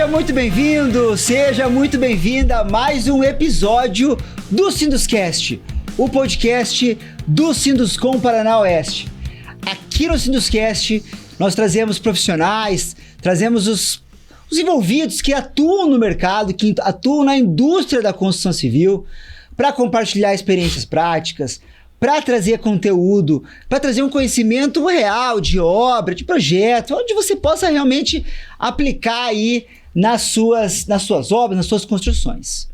Seja muito bem-vindo, seja muito bem-vinda a mais um episódio do Sinduscast, o podcast do Sinduscom Paraná Oeste. Aqui no Sinduscast, nós trazemos profissionais, trazemos os envolvidos que atuam no mercado, que atuam na indústria da construção civil, para compartilhar experiências práticas, para trazer conteúdo, para trazer um conhecimento real de obra, de projeto, onde você possa realmente aplicar aí nas suas obras, nas suas construções.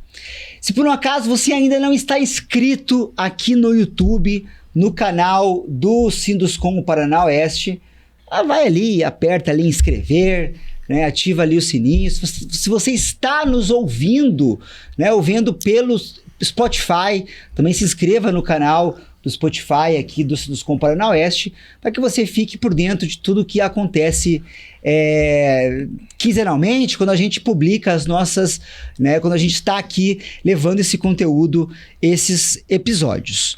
Se por um acaso você ainda não está inscrito aqui no YouTube, no canal do Sinduscom Paraná Oeste, vai ali, aperta ali em inscrever, né, ativa ali o sininho. Se você está nos ouvindo, né, ouvindo pelo Spotify, também se inscreva no canal do Spotify aqui do Sinduscom Paraná Oeste, para que você fique por dentro de tudo que acontece quinzenalmente, quando a gente publica as nossas, né, quando a gente está aqui levando esse conteúdo, esses episódios.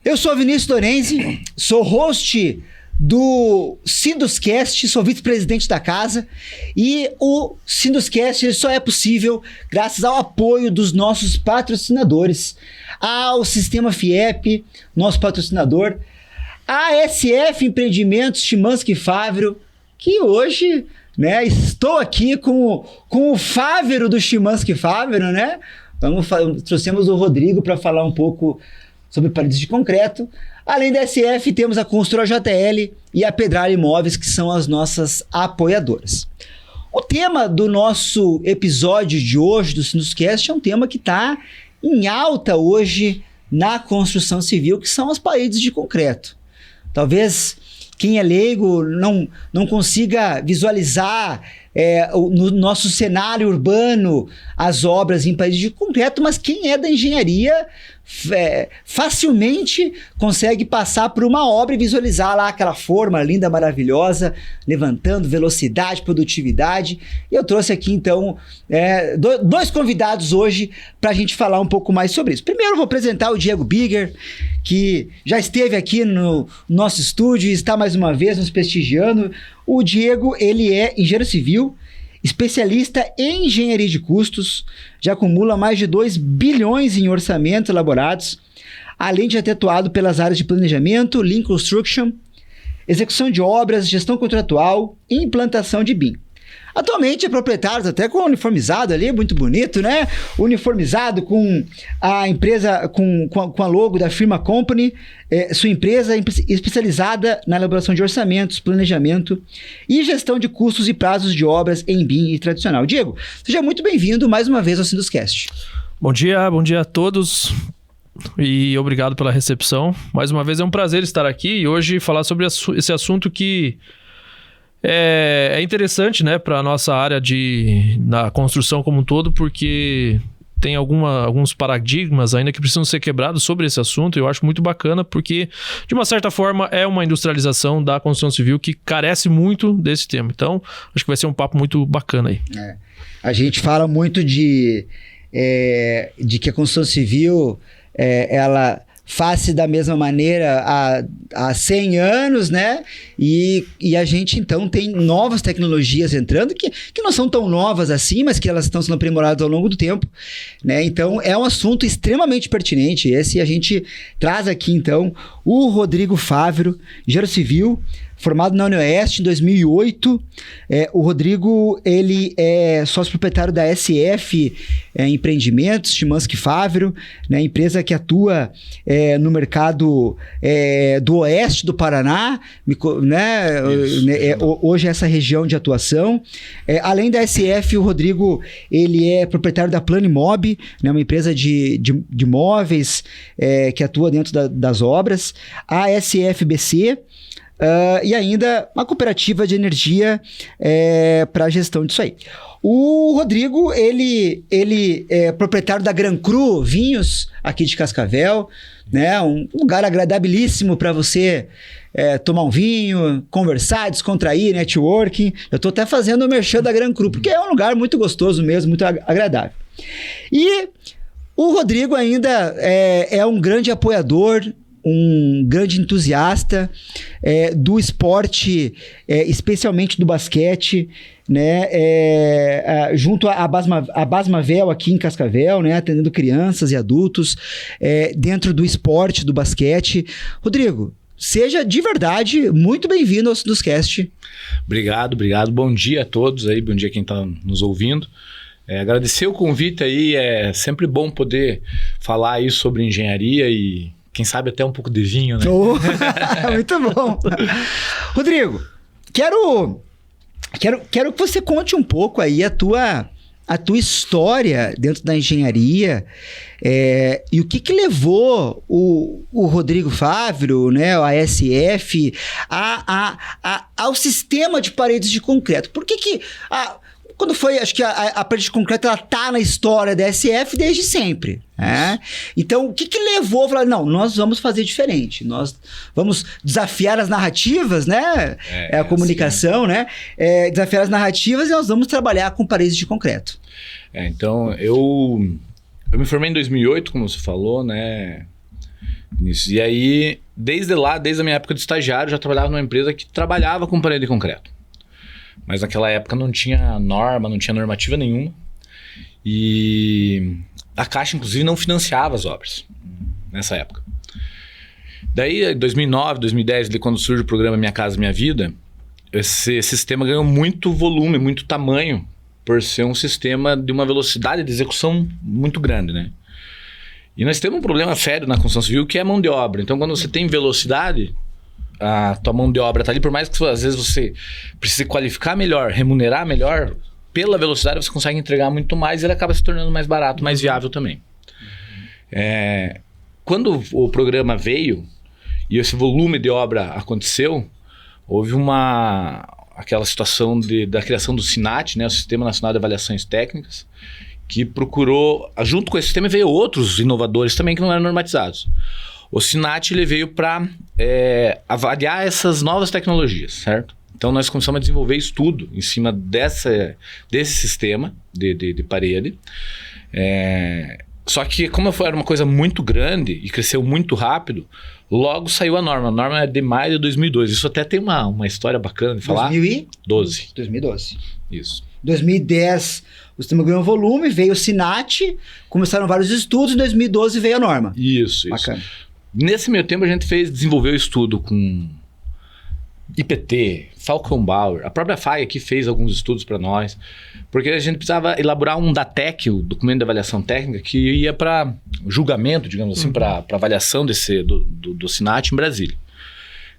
Eu sou Vinícius Lorenzi, sou host do Sinduscast, sou vice-presidente da casa, e o Sinduscast só é possível graças ao apoio dos nossos patrocinadores, ao Sistema FIEP, nosso patrocinador, a SF Empreendimentos Chimansky Fávero, que hoje, né, estou aqui com o Fávero do Chimansky Fávero, né? Trouxemos o Rodrigo para falar um pouco sobre paredes de concreto. Além da SF, temos a Construtora JL e a Pedral Imóveis, que são as nossas apoiadoras. O tema do nosso episódio de hoje do Sinduscast é um tema que está em alta hoje na construção civil, que são as paredes de concreto. Talvez quem é leigo não consiga visualizar no nosso cenário urbano as obras em paredes de concreto, mas quem é da engenharia facilmente consegue passar por uma obra e visualizar lá aquela forma linda, maravilhosa, levantando velocidade, produtividade. E eu trouxe aqui então dois convidados hoje para a gente falar um pouco mais sobre isso. Primeiro eu vou apresentar o Diego Bigger, que já esteve aqui no nosso estúdio e está mais uma vez nos prestigiando. O Diego, ele é engenheiro civil, especialista em engenharia de custos, já acumula mais de 2 bilhões em orçamentos elaborados, além de ter atuado pelas áreas de planejamento, Lean Construction, execução de obras, gestão contratual e implantação de BIM. Atualmente é proprietário, até com uniformizado ali, muito bonito, né? Uniformizado com a empresa, com a logo da firma Company, sua empresa especializada na elaboração de orçamentos, planejamento e gestão de custos e prazos de obras em BIM e tradicional. Diego, seja muito bem-vindo mais uma vez ao Sinduscast. Bom dia a todos e obrigado pela recepção. Mais uma vez é um prazer estar aqui e hoje falar sobre esse assunto que é interessante, né, para a nossa área da construção como um todo, porque tem alguns paradigmas ainda que precisam ser quebrados sobre esse assunto. Eu acho muito bacana porque, de uma certa forma, é uma industrialização da construção civil que carece muito desse tema. Então, acho que vai ser um papo muito bacana aí. A gente fala muito de que a construção civil, ela faz-se da mesma maneira há 100 anos, né? E a gente, então, tem novas tecnologias entrando, que não são tão novas assim, mas que elas estão sendo aprimoradas ao longo do tempo, né? Então, é um assunto extremamente pertinente esse, e a gente traz aqui, então, o Rodrigo Fávero, engenheiro civil, formado na UniOeste em 2008. O Rodrigo, ele é sócio proprietário da SF Empreendimentos, Chimansky Fávero, né, empresa que atua no mercado do oeste do Paraná, né, hoje é essa região de atuação. Além da SF, o Rodrigo, ele é proprietário da Planimob, né, uma empresa de imóveis que atua dentro das obras, a SFBC, e ainda uma cooperativa de energia para a gestão disso aí. O Rodrigo, ele é proprietário da Gran Cru Vinhos, aqui de Cascavel, né? Um lugar agradabilíssimo para você tomar um vinho, conversar, descontrair, networking. Eu estou até fazendo o merchan da Gran Cru, porque é um lugar muito gostoso mesmo, muito agradável. E o Rodrigo ainda é um grande apoiador, um grande entusiasta do esporte, especialmente do basquete. né, junto à Basmavel aqui em Cascavel, né, atendendo crianças e adultos, dentro do esporte, do basquete. Rodrigo, seja de verdade muito bem-vindo ao Sinduscast. Obrigado. Bom dia a todos aí, bom dia quem está nos ouvindo. Agradecer o convite aí, é sempre bom poder falar aí sobre engenharia e quem sabe até um pouco de vinho, né? Muito bom. Rodrigo, quero que você conte um pouco aí a tua história dentro da engenharia, e o que levou o Rodrigo Fávero, né, o ASF, ao sistema de paredes de concreto. Por que quando foi, acho que a parede de concreto, ela tá na história da SF desde sempre, né? Então, o que levou a falar, não, nós vamos fazer diferente, nós vamos desafiar as narrativas, né? A comunicação, assim, né? Desafiar as narrativas e nós vamos trabalhar com paredes de concreto. Então, eu me formei em 2008, como você falou, né? E aí, desde a minha época de estagiário, já trabalhava numa empresa que trabalhava com parede de concreto. Mas naquela época não tinha norma, não tinha normativa nenhuma. E a Caixa, inclusive, não financiava as obras nessa época. Daí, em 2009, 2010, quando surge o programa Minha Casa Minha Vida, esse sistema ganhou muito volume, muito tamanho, por ser um sistema de uma velocidade de execução muito grande, né? E nós temos um problema sério na construção civil, que é a mão de obra. Então, quando você tem velocidade, a tua mão de obra está ali, por mais que às vezes você precise qualificar melhor, remunerar melhor, pela velocidade você consegue entregar muito mais e ele acaba se tornando mais barato, mais viável também. Quando o programa veio e esse volume de obra aconteceu, houve aquela situação da criação do SINAT, né, o Sistema Nacional de Avaliações Técnicas, que procurou, junto com esse sistema veio outros inovadores também que não eram normatizados. O SINAT ele veio para avaliar essas novas tecnologias, certo? Então nós começamos a desenvolver estudo em cima desse sistema de parede. Só que como era uma coisa muito grande e cresceu muito rápido, logo saiu a norma. A norma é de maio de 2002. Isso até tem uma história bacana de falar. 2012. Isso. 2010 o sistema ganhou volume, veio o SINAT, começaram vários estudos, em 2012 veio a norma. Isso. Bacana. Nesse meio tempo a gente desenvolveu estudo com IPT, Falcon Bauer, a própria FAI aqui fez alguns estudos para nós, porque a gente precisava elaborar um DATEC, o documento de avaliação técnica, que ia para julgamento, digamos assim, para avaliação do SINAT em Brasília.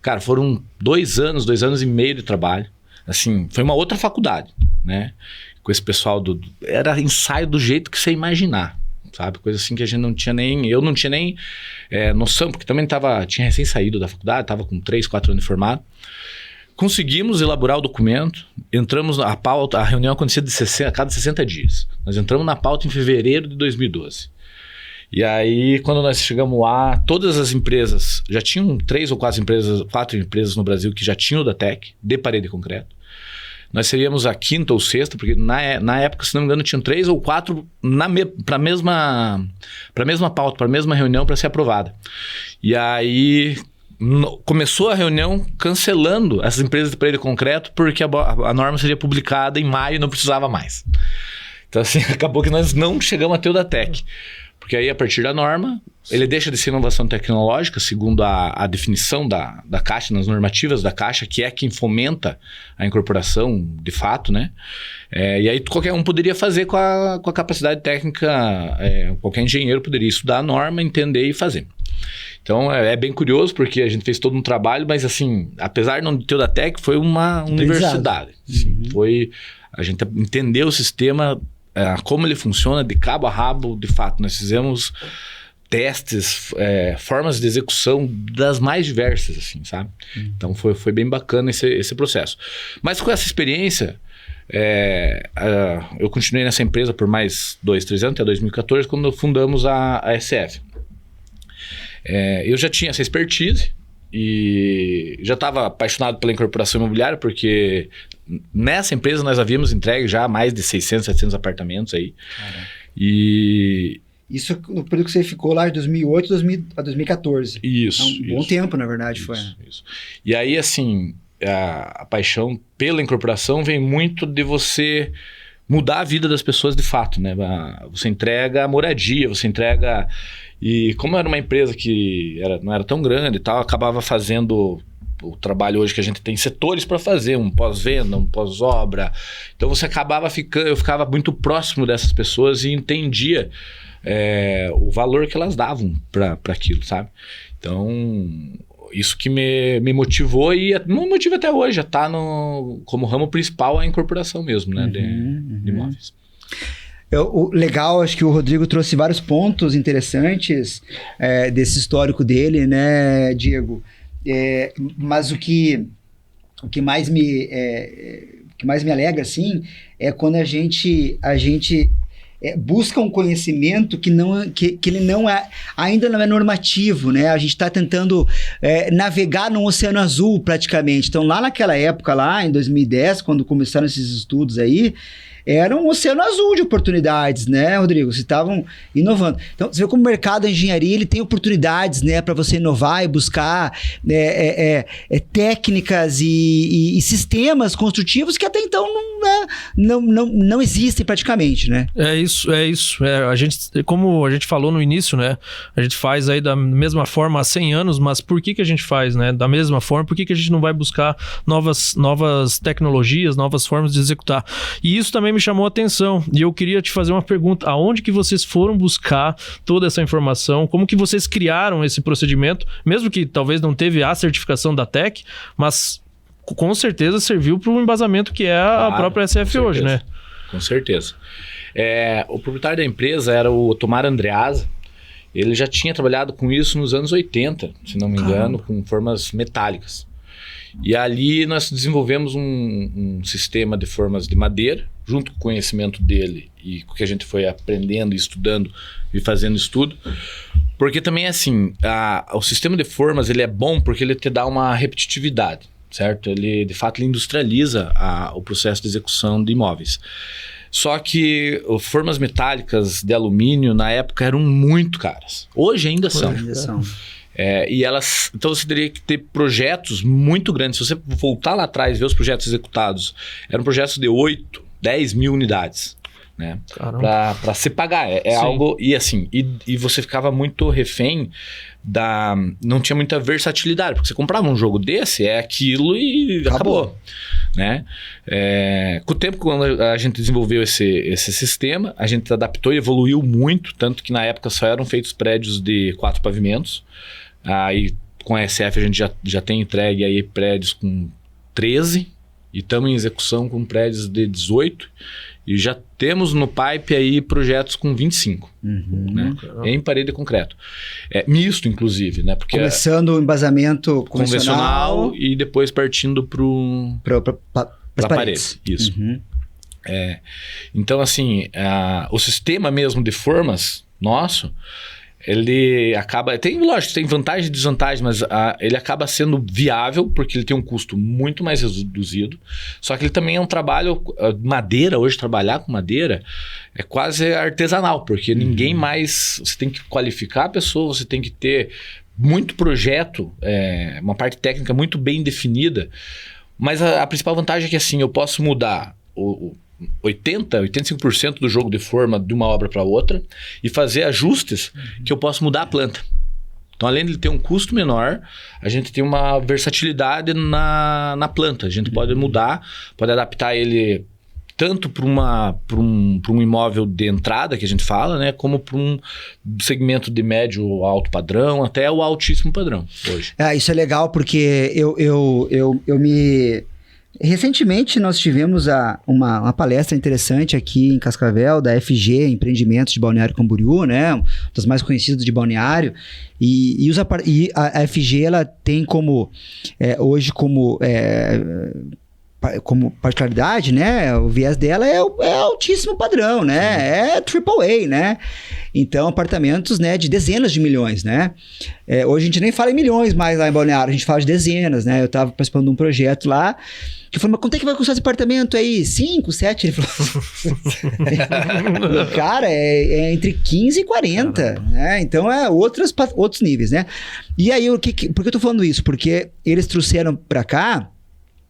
Cara, foram 2 anos e meio de trabalho. Assim, foi uma outra faculdade, né? Com esse pessoal era ensaio do jeito que você imaginar, sabe? Coisa assim que a gente não tinha eu não tinha nem noção, porque também tinha recém saído da faculdade, estava com 3, 4 anos de formado. Conseguimos elaborar o documento, entramos na pauta, a reunião acontecia a cada 60 dias. Nós entramos na pauta em fevereiro de 2012. E aí, quando nós chegamos lá, todas as empresas, já tinham 3 ou 4 empresas no Brasil que já tinham o DATEC, de parede de concreto. Nós seríamos a 5ª ou 6ª, porque na época, se não me engano, tinham 3 ou 4 para a mesma pauta, para a mesma reunião para ser aprovada. E aí começou a reunião cancelando essas empresas de parede de concreto, porque a norma seria publicada em maio e não precisava mais. Então, assim, acabou que nós não chegamos a ter o DATEC. Porque aí, a partir da norma, ele deixa de ser inovação tecnológica, segundo a definição da Caixa, nas normativas da Caixa, que é quem fomenta a incorporação, de fato, né? E aí, qualquer um poderia fazer com a capacidade técnica, qualquer engenheiro poderia estudar a norma, entender e fazer. Então, é bem curioso, porque a gente fez todo um trabalho, mas, assim, apesar de não ter o DATEC, foi uma universidade. Assim, a gente entendeu o sistema, como ele funciona de cabo a rabo, de fato. Nós fizemos testes, formas de execução das mais diversas, assim, sabe? Então foi bem bacana esse processo. Mas com essa experiência, eu continuei nessa empresa por mais 2, 3 anos, até 2014, quando fundamos a SF. Eu já tinha essa expertise e já estava apaixonado pela incorporação imobiliária, porque nessa empresa nós havíamos entregue já mais de 600, 700 apartamentos aí. Caramba. E isso no período que você ficou lá de 2008 a 2014. Isso. Bom tempo, na verdade, foi. Isso. E aí, assim, a paixão pela incorporação vem muito de você mudar a vida das pessoas de fato, né? Você entrega a moradia, você entrega... E como era uma empresa que não era tão grande e tal, acabava fazendo o trabalho hoje que a gente tem setores para fazer, um pós-venda, um pós-obra. Então você acabava eu ficava muito próximo dessas pessoas e entendia o valor que elas davam para aquilo, sabe? Então, isso que me motivou e me motiva até hoje, já tá como ramo principal a incorporação mesmo, né, de imóveis. O legal, acho que o Rodrigo trouxe vários pontos interessantes desse histórico dele, né, Diego? Mas o que mais me alegra, assim, é quando a gente busca um conhecimento que ele ainda não é normativo, né? A gente está tentando navegar num oceano azul, praticamente. Então, lá naquela época, lá em 2010, quando começaram esses estudos aí, era um oceano azul de oportunidades, né, Rodrigo? Vocês estavam inovando. Então, você vê como o mercado da engenharia ele tem oportunidades, né, para você inovar e buscar técnicas e sistemas construtivos que até então não existem praticamente, né? É isso. A gente, como a gente falou no início, né, a gente faz aí da mesma forma há 100 anos, mas por que a gente faz, né, da mesma forma? Por que a gente não vai buscar novas tecnologias, novas formas de executar? E isso também me chamou a atenção e eu queria te fazer uma pergunta: aonde que vocês foram buscar toda essa informação? Como que vocês criaram esse procedimento, mesmo que talvez não teve a certificação da TEC, mas com certeza serviu para o embasamento que é a própria SF hoje, né? Com certeza. O proprietário da empresa era o Otomar Andreasa. Ele já tinha trabalhado com isso nos anos 80, se não me engano, com formas metálicas. E ali nós desenvolvemos um sistema de formas de madeira, junto com o conhecimento dele e com o que a gente foi aprendendo, estudando e fazendo estudo. Porque também assim, o sistema de formas ele é bom porque ele te dá uma repetitividade, certo? Ele, de fato, ele industrializa o processo de execução de imóveis. Só que formas metálicas de alumínio, na época, eram muito caras. Hoje ainda são. E elas... Então você teria que ter projetos muito grandes. Se você voltar lá atrás e ver os projetos executados, eram projetos de 8, 10 mil unidades, né? Para se pagar. Algo... E assim, e você ficava muito refém não tinha muita versatilidade, porque você comprava um jogo desse, aquilo e acabou. Né? Com o tempo, quando a gente desenvolveu esse sistema, a gente adaptou e evoluiu muito, tanto que na época só eram feitos prédios de 4 pavimentos. Aí com a SF a gente já tem entregue aí prédios com 13 e estamos em execução com prédios de 18 e já temos no pipe aí projetos com 25, né? Em parede de concreto. Misto, inclusive, né? Porque começando o embasamento convencional e depois partindo para a parede. Isso. Então, assim, o sistema mesmo de formas nosso, ele acaba... Lógico, tem vantagem e desvantagem, mas ele acaba sendo viável porque ele tem um custo muito mais reduzido. Só que ele também é um trabalho... Madeira, hoje trabalhar com madeira é quase artesanal, porque ninguém mais... Você tem que qualificar a pessoa, você tem que ter muito projeto, uma parte técnica muito bem definida. Mas a principal vantagem é que assim, eu posso mudar 85% do jogo de forma de uma obra para outra e fazer ajustes que eu posso mudar a planta. Então, além de ele ter um custo menor, a gente tem uma versatilidade na planta. A gente pode mudar, pode adaptar ele tanto para um imóvel de entrada, que a gente fala, né, como para um segmento de médio alto padrão, até o altíssimo padrão hoje. Isso é legal porque recentemente nós tivemos uma palestra interessante aqui em Cascavel, da FG, Empreendimentos de Balneário Camboriú, né? Uma das mais conhecidas de Balneário. E a FG ela tem hoje como particularidade, né? O viés dela é altíssimo padrão, né? É AAA, né? Então, apartamentos, né, de dezenas de milhões, né? Hoje a gente nem fala em milhões mais lá em Balneário, a gente fala de dezenas, né? Eu estava participando de um projeto lá, que falou, mas quanto é que vai custar esse apartamento aí? 5, 7? Ele falou... Cara, é entre 15 e 40, né? Então, outros níveis, né? E aí, por que eu tô falando isso? Porque eles trouxeram para cá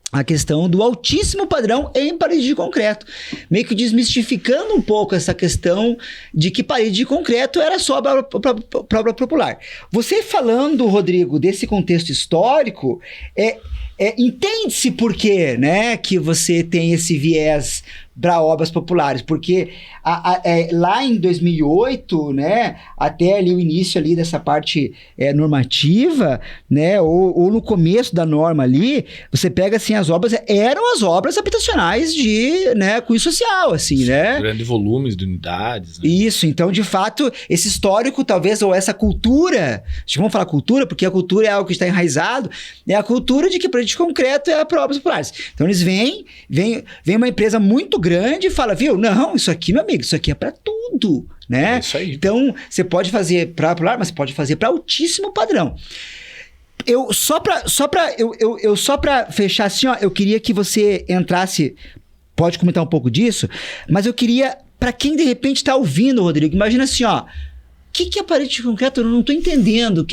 a questão do altíssimo padrão em parede de concreto, meio que desmistificando um pouco essa questão de que parede de concreto era só para obra popular. Você falando, Rodrigo, desse contexto histórico, entende-se por quê, né, que você tem esse viés para obras populares, porque lá em 2008, né, até ali o início ali dessa parte normativa, né, ou no começo da norma ali, você pega assim, as obras eram as obras habitacionais de, né, cunho social, assim, né? Grandes volumes de unidades. Né? Isso, então, de fato, esse histórico, talvez, ou essa cultura, vamos falar cultura, porque a cultura é algo que está enraizado, é a cultura de que parede de concreto é para obras populares. Então, eles vem uma empresa muito grande e fala, viu, não, isso aqui, meu amigo, isso aqui é para tudo, né? É isso aí. Então, você pode fazer para popular, mas pode fazer para altíssimo padrão. Só para fechar assim, ó, eu queria que você entrasse, pode comentar um pouco disso, mas eu queria, para quem de repente está ouvindo, Rodrigo, imagina assim, ó, o que é parede de concreto? Eu não estou entendendo.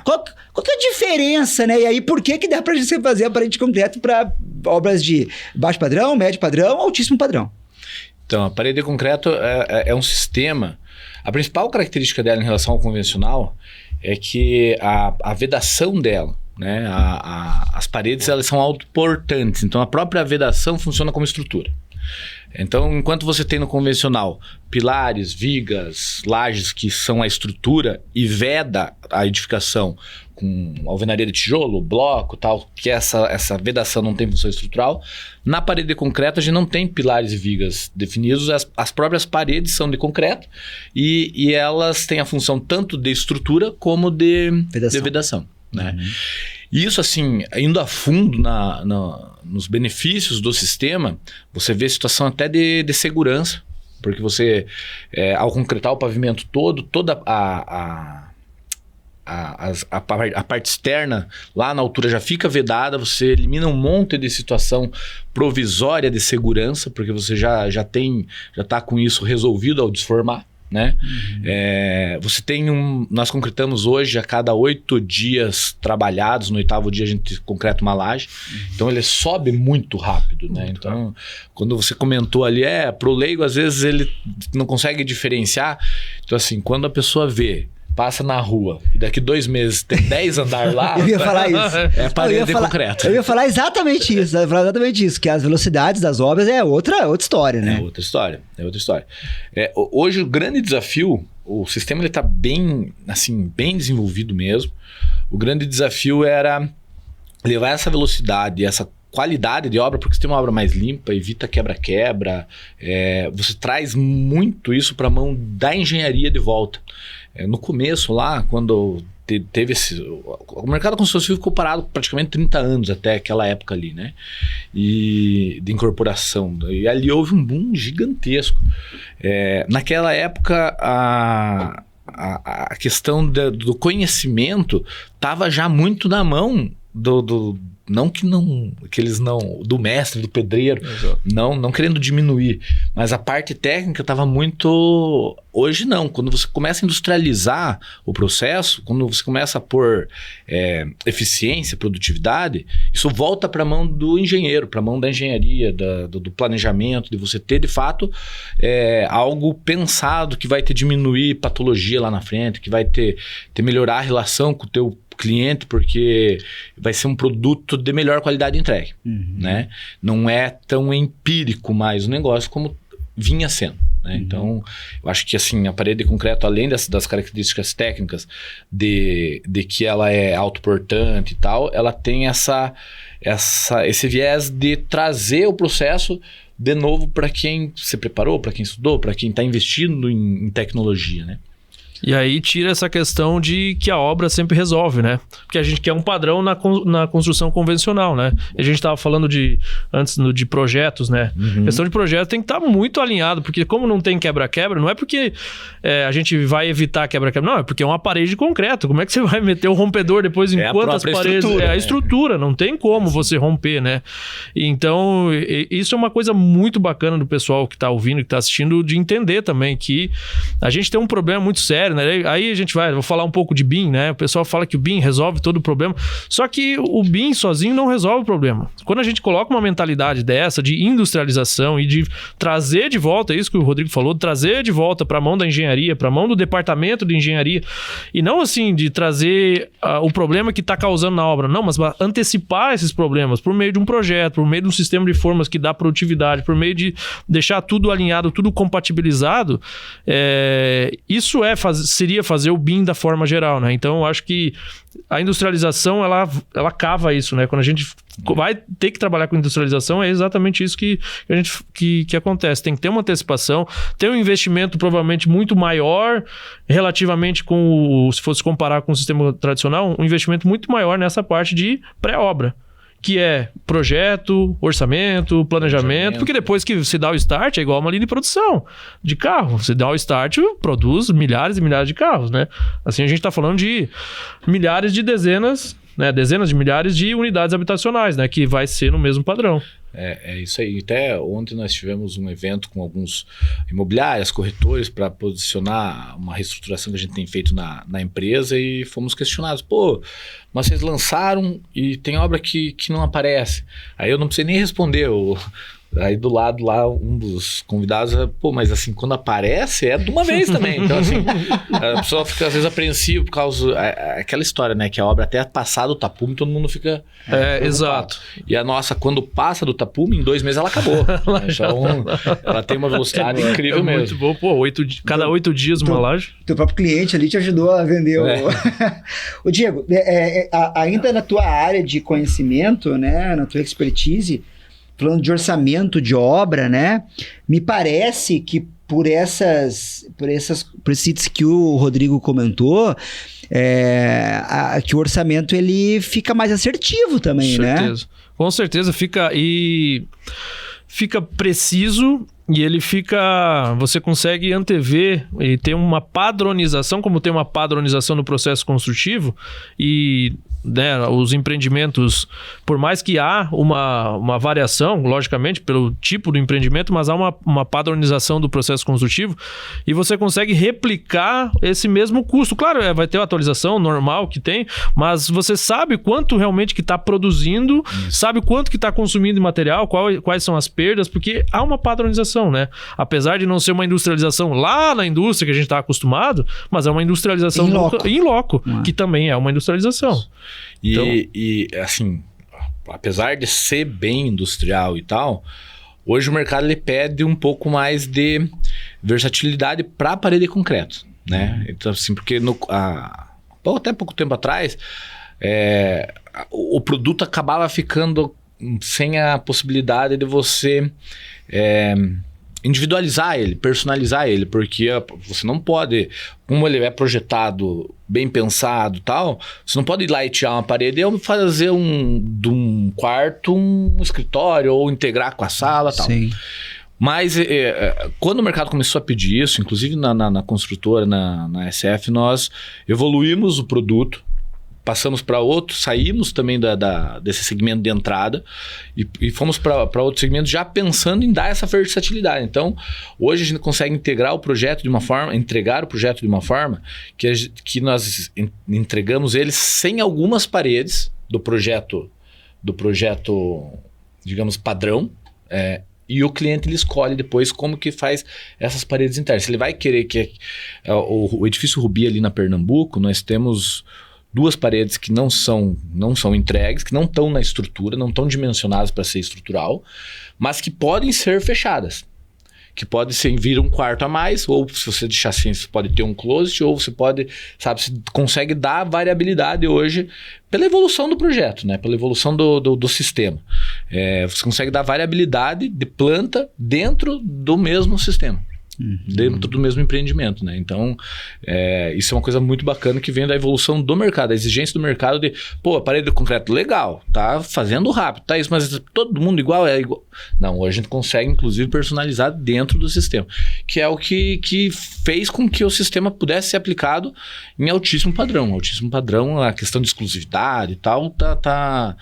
Qual que é a diferença, né? E aí, por que dá para você fazer a parede de concreto para obras de baixo padrão, médio padrão, altíssimo padrão? Então, a parede de concreto é um sistema. A principal característica dela em relação ao convencional é que a vedação dela, né? As paredes, elas são autoportantes. Então, a própria vedação funciona como estrutura. Então, enquanto você tem no convencional pilares, vigas, lajes, que são a estrutura, e veda a edificação com alvenaria de tijolo, bloco, tal, que essa vedação não tem função estrutural, na parede de concreto a gente não tem pilares e vigas definidos, as próprias paredes são de concreto e elas têm a função tanto de estrutura como de vedação. Né? Uhum. E isso, assim, indo a fundo nos benefícios do sistema, você vê situação até de segurança, porque você, ao concretar o pavimento toda a parte externa lá na altura já fica vedada, você elimina um monte de situação provisória de segurança, porque você já está com isso resolvido ao desformar. Né? Uhum. Você tem nós concretamos hoje a cada 8 dias trabalhados, no 8º dia a gente concreta uma laje, então ele sobe muito rápido, né? Então, quando você comentou ali, pro leigo às vezes ele não consegue diferenciar, então assim, quando a pessoa passa na rua e daqui 2 meses tem 10 andares lá. Eu ia falar isso. É parede de concreto. Eu ia falar exatamente isso. Que as velocidades das obras é outra história, né? É outra história. Hoje o grande desafio, o sistema está bem desenvolvido mesmo. O grande desafio era levar essa velocidade, essa qualidade de obra, porque você tem uma obra mais limpa, evita quebra-quebra. Você traz muito isso para a mão da engenharia de volta. No começo lá, quando teve o mercado da construção civil ficou parado praticamente 30 anos até aquela época ali, né? E de incorporação. E ali houve um boom gigantesco. Naquela época, a questão do conhecimento estava já muito na mão do mestre, do pedreiro, não querendo diminuir, mas a parte técnica estava muito... Hoje não, quando você começa a industrializar o processo, quando você começa a pôr eficiência, produtividade, isso volta para a mão do engenheiro, para a mão da engenharia, do planejamento, de você ter de fato algo pensado que vai te diminuir patologia lá na frente, que vai te melhorar a relação com o teu cliente, porque vai ser um produto de melhor qualidade entregue, né? Não é tão empírico mais o negócio como vinha sendo, né? Então, eu acho que assim, a parede de concreto, além das características técnicas de que ela é autoportante e tal, ela tem esse viés de trazer o processo de novo para quem se preparou, para quem estudou, para quem está investindo em tecnologia, né? E aí tira essa questão de que a obra sempre resolve, né? Porque a gente quer um padrão na construção convencional, né? A gente estava falando antes de projetos, né? A questão de projeto tem que estar muito alinhado, porque como não tem quebra-quebra, não é porque a gente vai evitar quebra-quebra, não, é porque é uma parede de concreto. Como é que você vai meter o rompedor depois em quantas paredes? É a estrutura, não tem como você romper, né? Então, isso é uma coisa muito bacana do pessoal que está ouvindo, que está assistindo, de entender também que a gente tem um problema muito sério sério, né? Aí a gente vou falar um pouco de BIM, né? O pessoal fala que o BIM resolve todo o problema, só que o BIM sozinho não resolve o problema. Quando a gente coloca uma mentalidade dessa de industrialização e de trazer de volta, é isso que o Rodrigo falou, trazer de volta para a mão da engenharia, para a mão do departamento de engenharia, e não assim de trazer o problema que está causando na obra, não, mas antecipar esses problemas por meio de um projeto, por meio de um sistema de formas que dá produtividade, por meio de deixar tudo alinhado, tudo compatibilizado, isso seria fazer o BIM da forma geral, né? Então, eu acho que a industrialização, ela cava isso, né? Quando a gente vai ter que trabalhar com industrialização, é exatamente isso que acontece. Tem que ter uma antecipação, ter um investimento provavelmente muito maior, relativamente se fosse comparar com o sistema tradicional, um investimento muito maior nessa parte de pré-obra, que é projeto, orçamento, planejamento, porque depois que você dá o start, é igual uma linha de produção de carro. Você dá o start, produz milhares e milhares de carros, né? Assim, a gente está falando de milhares de dezenas de milhares de unidades habitacionais, né? Que vai ser no mesmo padrão. É isso aí. Até ontem nós tivemos um evento com alguns imobiliários, corretores, para posicionar uma reestruturação que a gente tem feito na empresa e fomos questionados. Mas vocês lançaram e tem obra que não aparece. Aí eu não precisei nem responder. Aí do lado lá, um dos convidados, mas assim, quando aparece é de uma vez também. Então assim, a pessoa fica às vezes apreensiva por causa... aquela história, né? Que a obra até passar do tapume, todo mundo fica... exato. E a nossa, quando passa do tapume, em 2 meses ela acabou. Então, ela tem uma velocidade incrível mesmo. Muito bom. Cada 8 dias uma laje. Teu próprio cliente ali te ajudou a vender o Diego, ainda na tua área de conhecimento, né? Na tua expertise, falando de orçamento de obra, né? Me parece que por esses itens que o Rodrigo comentou, que o orçamento ele fica mais assertivo também, né? Com certeza fica preciso e você consegue antever e ter uma padronização, como tem uma padronização no processo construtivo e os empreendimentos, por mais que há uma variação, logicamente, pelo tipo do empreendimento, mas há uma padronização do processo construtivo e você consegue replicar esse mesmo custo. Claro, vai ter uma atualização normal que tem, mas você sabe quanto realmente que está produzindo, sabe quanto que está consumindo de material, quais são as perdas, porque há uma padronização, né? Apesar de não ser uma industrialização lá na indústria que a gente está acostumado, mas é uma industrialização in loco, que também é uma industrialização. E assim, apesar de ser bem industrial e tal, hoje o mercado ele pede um pouco mais de versatilidade para a parede de concreto, né? Então assim, porque até pouco tempo atrás o produto acabava ficando sem a possibilidade de você individualizar ele, personalizar ele, porque você não pode, como ele é projetado, bem pensado e tal, você não pode ir lá e tirar uma parede e fazer de um quarto um escritório ou integrar com a sala e tal. Sim. Mas quando o mercado começou a pedir isso, inclusive na construtora, na SF, nós evoluímos o produto, passamos para outro, saímos também desse segmento de entrada e fomos para outro segmento já pensando em dar essa versatilidade. Então, hoje a gente consegue entregar o projeto de uma forma que nós entregamos ele sem algumas paredes do projeto, digamos, padrão, e o cliente ele escolhe depois como que faz essas paredes internas. Se ele vai querer que o edifício Rubi ali na Pernambuco, nós temos 2 paredes que não são entregues, que não estão na estrutura, não estão dimensionadas para ser estrutural, mas que podem ser fechadas. Que pode vir um quarto a mais, ou se você deixar assim, você pode ter um closet, ou você pode, você consegue dar variabilidade hoje pela evolução do projeto, né? Pela evolução do sistema. Você consegue dar variabilidade de planta dentro do mesmo sistema. Dentro do mesmo empreendimento, né? Então, isso é uma coisa muito bacana que vem da evolução do mercado, a exigência do mercado de, a parede de concreto, legal, tá fazendo rápido, tá isso, mas todo mundo igual, é igual. Não, hoje a gente consegue, inclusive, personalizar dentro do sistema, que é o que fez com que o sistema pudesse ser aplicado em altíssimo padrão. Altíssimo padrão, a questão de exclusividade e tal, tá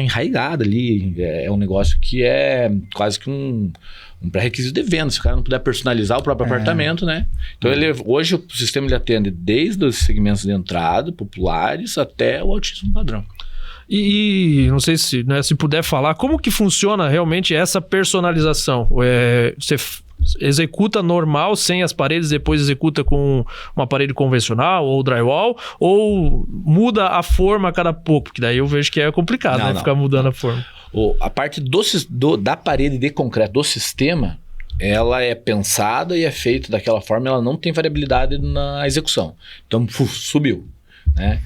enraizada ali, é um negócio que é quase que um pré-requisito de venda. Se o cara não puder personalizar o próprio apartamento, né? Então, hoje o sistema ele atende desde os segmentos de entrada, populares, até o altíssimo padrão. E não sei se, né, se puder falar, como que funciona realmente essa personalização? Você executa normal, sem as paredes, depois executa com uma parede convencional ou drywall, ou muda a forma a cada pouco? Porque daí eu vejo que é complicado, ficar mudando a forma. A parte da parede de concreto do sistema, ela é pensada e é feita daquela forma, ela não tem variabilidade na execução. Então, subiu, né?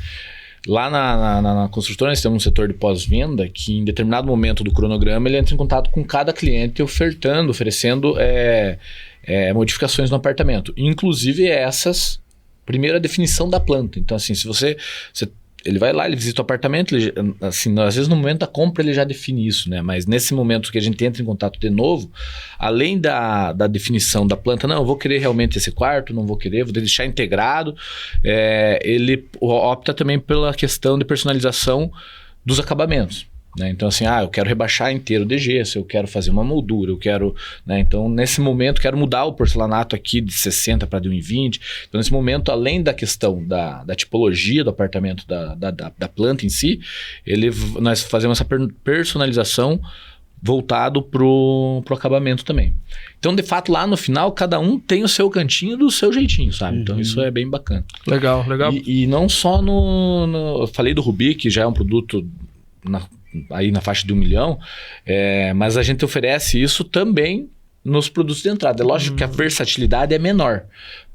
Lá na construtora, nós temos um setor de pós-venda que, em determinado momento do cronograma, ele entra em contato com cada cliente oferecendo modificações no apartamento. Inclusive essas, primeiro a definição da planta. Então, assim, ele vai lá, ele visita o apartamento, assim, às vezes no momento da compra ele já define isso, né? Mas nesse momento que a gente entra em contato de novo, além da definição da planta, não, eu vou querer realmente esse quarto, não vou querer, vou deixar integrado, ele opta também pela questão de personalização dos acabamentos. Né? Então, assim, eu quero rebaixar inteiro de gesso, eu quero fazer uma moldura, eu quero... Né? Então, nesse momento, quero mudar o porcelanato aqui de 60 para de 1,20. Então, nesse momento, além da questão da tipologia do apartamento, da planta em si, nós fazemos essa personalização voltado pro acabamento também. Então, de fato, lá no final, cada um tem o seu cantinho do seu jeitinho, sabe? Então, isso é bem bacana. Legal. E não só eu falei do Rubi, que já é um produto... aí na faixa de 1 milhão, mas a gente oferece isso também nos produtos de entrada. É lógico que a versatilidade é menor,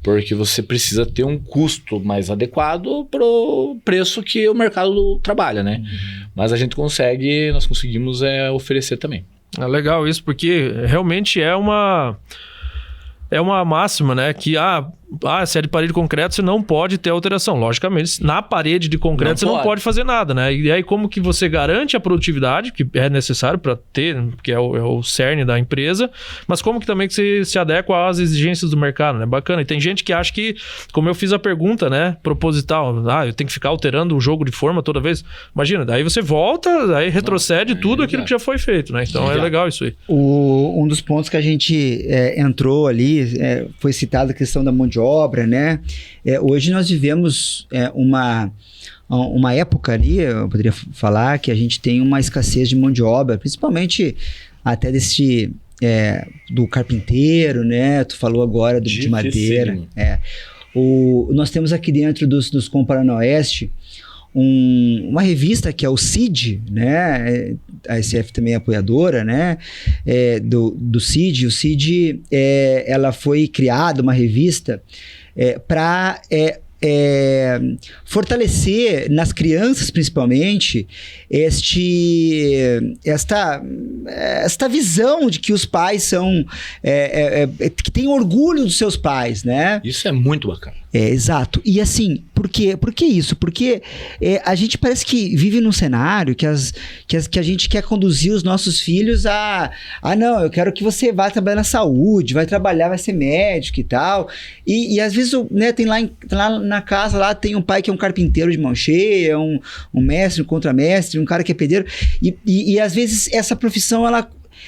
porque você precisa ter um custo mais adequado para o preço que o mercado trabalha, né? Mas nós conseguimos oferecer também. É legal isso, porque realmente é uma máxima, né? Que se é de parede de concreto, você não pode ter alteração. Logicamente, na parede de concreto não pode fazer nada, né? E aí como que você garante a produtividade, que é necessário para ter, que é o cerne da empresa, mas como que também que você se adequa às exigências do mercado, né? Bacana. E tem gente que acha que, como eu fiz a pergunta, né? Proposital, eu tenho que ficar alterando o jogo de forma toda vez. Imagina, daí você volta, aí retrocede tudo aquilo que já foi feito, né? Então é legal isso aí. Um dos pontos que a gente entrou ali, foi citada a questão da mão de obra, né? Hoje nós vivemos uma época ali, eu poderia falar, que a gente tem uma escassez de mão de obra, principalmente até do carpinteiro, né? Tu falou agora de madeira. Nós temos aqui dentro dos Comparando Oeste uma revista que é o CID, né? A SF também é apoiadora, né? Do CID. O CID, ela foi criada, uma revista, para fortalecer nas crianças, principalmente, esta visão de que os pais são... que tem orgulho dos seus pais, né? Isso é muito bacana. Exato. E assim, por que isso? Porque a gente parece que vive num cenário que a gente quer conduzir os nossos filhos não, eu quero que você vá trabalhar na saúde, vai trabalhar, vai ser médico e tal. E às vezes, né, tem lá na casa, lá tem um pai que é um carpinteiro de mão cheia, um mestre, um contramestre, um cara que é pedreiro. E às vezes essa profissão,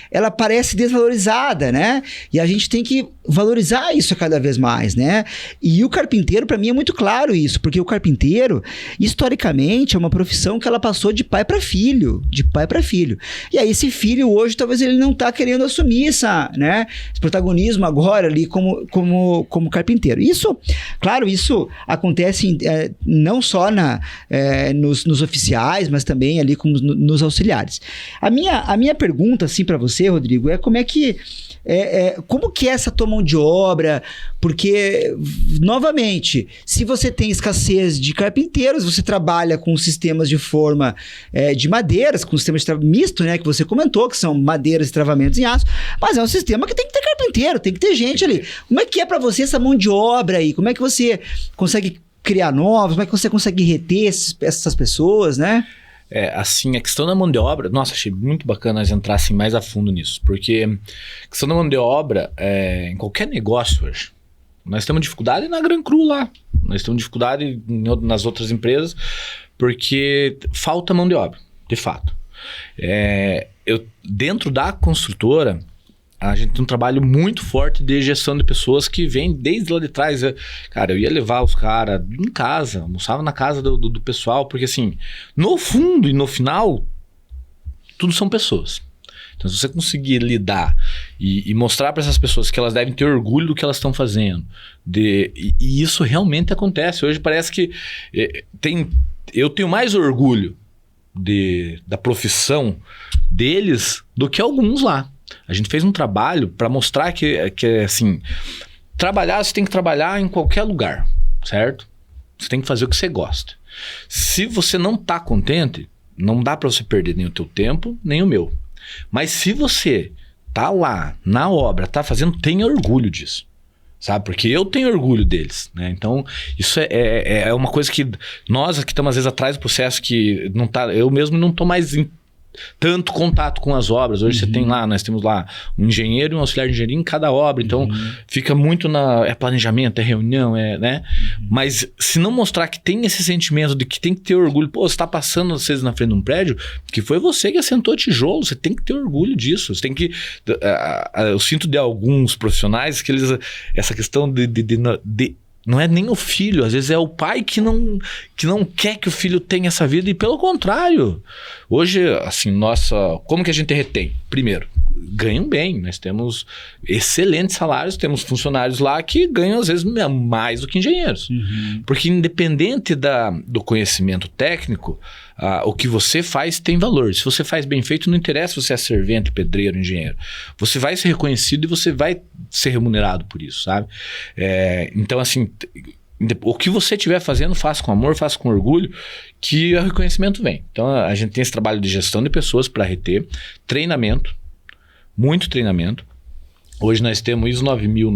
ela parece desvalorizada, né? E a gente tem que valorizar isso cada vez mais, né? E o carpinteiro, para mim, é muito claro isso, porque o carpinteiro, historicamente, é uma profissão que ela passou de pai para filho, E aí esse filho hoje, talvez ele não tá querendo assumir esse protagonismo agora ali como carpinteiro. Isso, claro, isso acontece não só nos oficiais, mas também ali como nos auxiliares. A minha pergunta, assim, para você, Rodrigo, é como que é essa tua mão de obra? Porque, novamente, se você tem escassez de carpinteiros, você trabalha com sistemas de forma de madeiras, com sistemas de misto, né, que você comentou, que são madeiras e travamentos em aço, mas é um sistema que tem que ter carpinteiro, tem que ter gente ali. Como é que é para você essa mão de obra aí? Como é que você consegue criar novos? Como é que você consegue reter essas pessoas, né? Assim, a questão da mão de obra... Nossa, achei muito bacana nós entrassem mais a fundo nisso. Porque a questão da mão de obra, em qualquer negócio hoje, nós temos dificuldade na Gran Cru lá. Nós temos dificuldade nas outras empresas, porque falta mão de obra, de fato. Dentro da construtora, a gente tem um trabalho muito forte de gestão de pessoas que vem desde lá de trás. Cara, eu ia levar os caras em casa, almoçava na casa do pessoal, porque assim, no fundo e no final, tudo são pessoas. Então, se você conseguir lidar e mostrar para essas pessoas que elas devem ter orgulho do que elas estão fazendo, e isso realmente acontece. Hoje parece que eu tenho mais orgulho da profissão deles do que alguns lá. A gente fez um trabalho para mostrar que assim, trabalhar, você tem que trabalhar em qualquer lugar, certo? Você tem que fazer o que você gosta. Se você não está contente, não dá para você perder nem o teu tempo, nem o meu. Mas se você tá lá na obra, tá fazendo, tenha orgulho disso, sabe? Porque eu tenho orgulho deles, né? Então, isso é uma coisa que nós aqui estamos às vezes atrás do processo que não tá, eu mesmo não tô mais em tanto contato com as obras. Hoje você tem lá, nós temos lá um engenheiro e um auxiliar de engenharia em cada obra, então fica muito é planejamento, é reunião, né? Mas se não mostrar que tem esse sentimento de que tem que ter orgulho, pô, você tá passando às vezes na frente de um prédio, que foi você que assentou tijolo, você tem que ter orgulho disso, você tem que... eu sinto de alguns profissionais que eles... essa questão de não é nem o filho, às vezes é o pai que não quer que o filho tenha essa vida, e pelo contrário. Hoje, assim, como que a gente retém? Primeiro, ganham bem, nós temos excelentes salários, temos funcionários lá que ganham às vezes mais do que engenheiros. Porque independente do conhecimento técnico, o que você faz tem valor. Se você faz bem feito, não interessa se você é servente, pedreiro, engenheiro. Você vai ser reconhecido e você vai ser remunerado por isso, sabe? Então, assim, o que você estiver fazendo, faça com amor, faça com orgulho, que o reconhecimento vem. Então, a gente tem esse trabalho de gestão de pessoas para reter, treinamento, muito treinamento. Hoje nós temos ISO 9001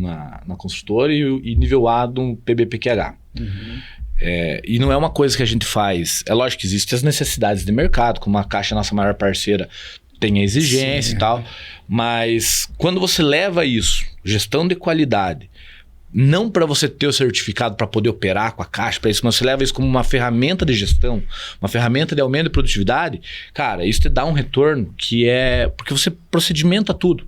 na construtora e nível A do PBPQH. E não é uma coisa que a gente faz. É lógico que existem as necessidades de mercado, como a Caixa, nossa maior parceira, tem a exigência. Sim, e tal. Mas quando você leva isso, gestão de qualidade, não para você ter o certificado para poder operar com a Caixa, para isso, mas você leva isso como uma ferramenta de gestão, uma ferramenta de aumento de produtividade, cara, isso te dá um retorno que é... Porque você procedimenta tudo.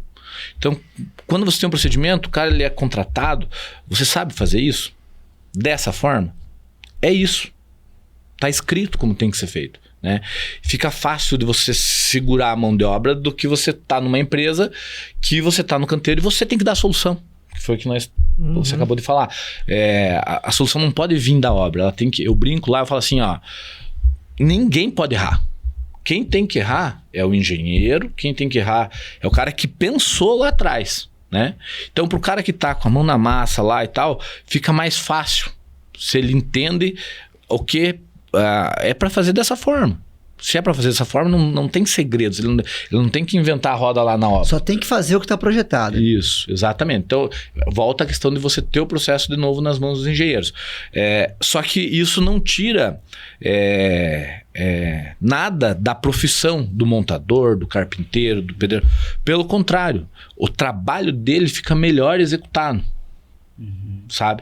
Então, quando você tem um procedimento, o cara ele é contratado, você sabe fazer isso? Dessa forma? É isso. Tá escrito como tem que ser feito, né? Fica fácil de você segurar a mão de obra do que você tá numa empresa que você tá no canteiro e você tem que dar a solução. Que foi o que você acabou de falar. A solução não pode vir da obra. Ela tem que... Eu brinco lá, eu falo assim, ó... Ninguém pode errar. Quem tem que errar é o engenheiro, quem tem que errar é o cara que pensou lá atrás, né? Então, pro cara que tá com a mão na massa lá e tal, fica mais fácil. Se ele entende o que é para fazer dessa forma. Se é para fazer dessa forma, não tem segredos. Ele não tem que inventar a roda lá na obra. Só tem que fazer o que está projetado. Isso, exatamente. Então, volta a questão de você ter o processo de novo nas mãos dos engenheiros. Só que isso não tira nada da profissão do montador, do carpinteiro, do pedreiro. Pelo contrário, o trabalho dele fica melhor executado. Sabe?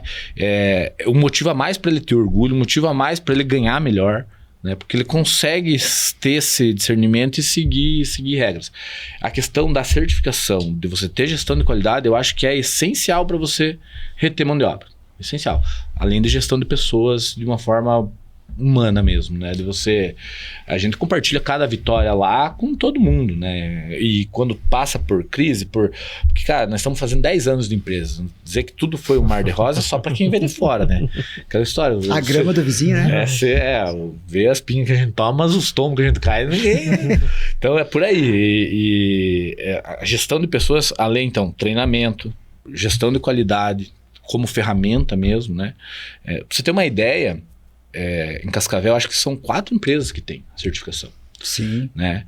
O motivo a mais para ele ter orgulho, o motivo a mais para ele ganhar melhor, né? Porque ele consegue ter esse discernimento e seguir regras. A questão da certificação, de você ter gestão de qualidade, eu acho que é essencial para você reter mão de obra. Essencial. Além de gestão de pessoas de uma forma humana mesmo, né? A gente compartilha cada vitória lá com todo mundo, né? E quando passa por crise, porque, cara, nós estamos fazendo 10 anos de empresa. Dizer que tudo foi um mar de rosas só para quem vê de fora, né? Aquela história. A grama do vizinho, né? Ver as pingas que a gente toma, mas os tomos que a gente cai, ninguém. Então é por aí. A gestão de pessoas, além, então, treinamento, gestão de qualidade, como ferramenta mesmo, né? Pra você ter uma ideia, em Cascavel, acho que são 4 empresas que têm a certificação. Sim. Né?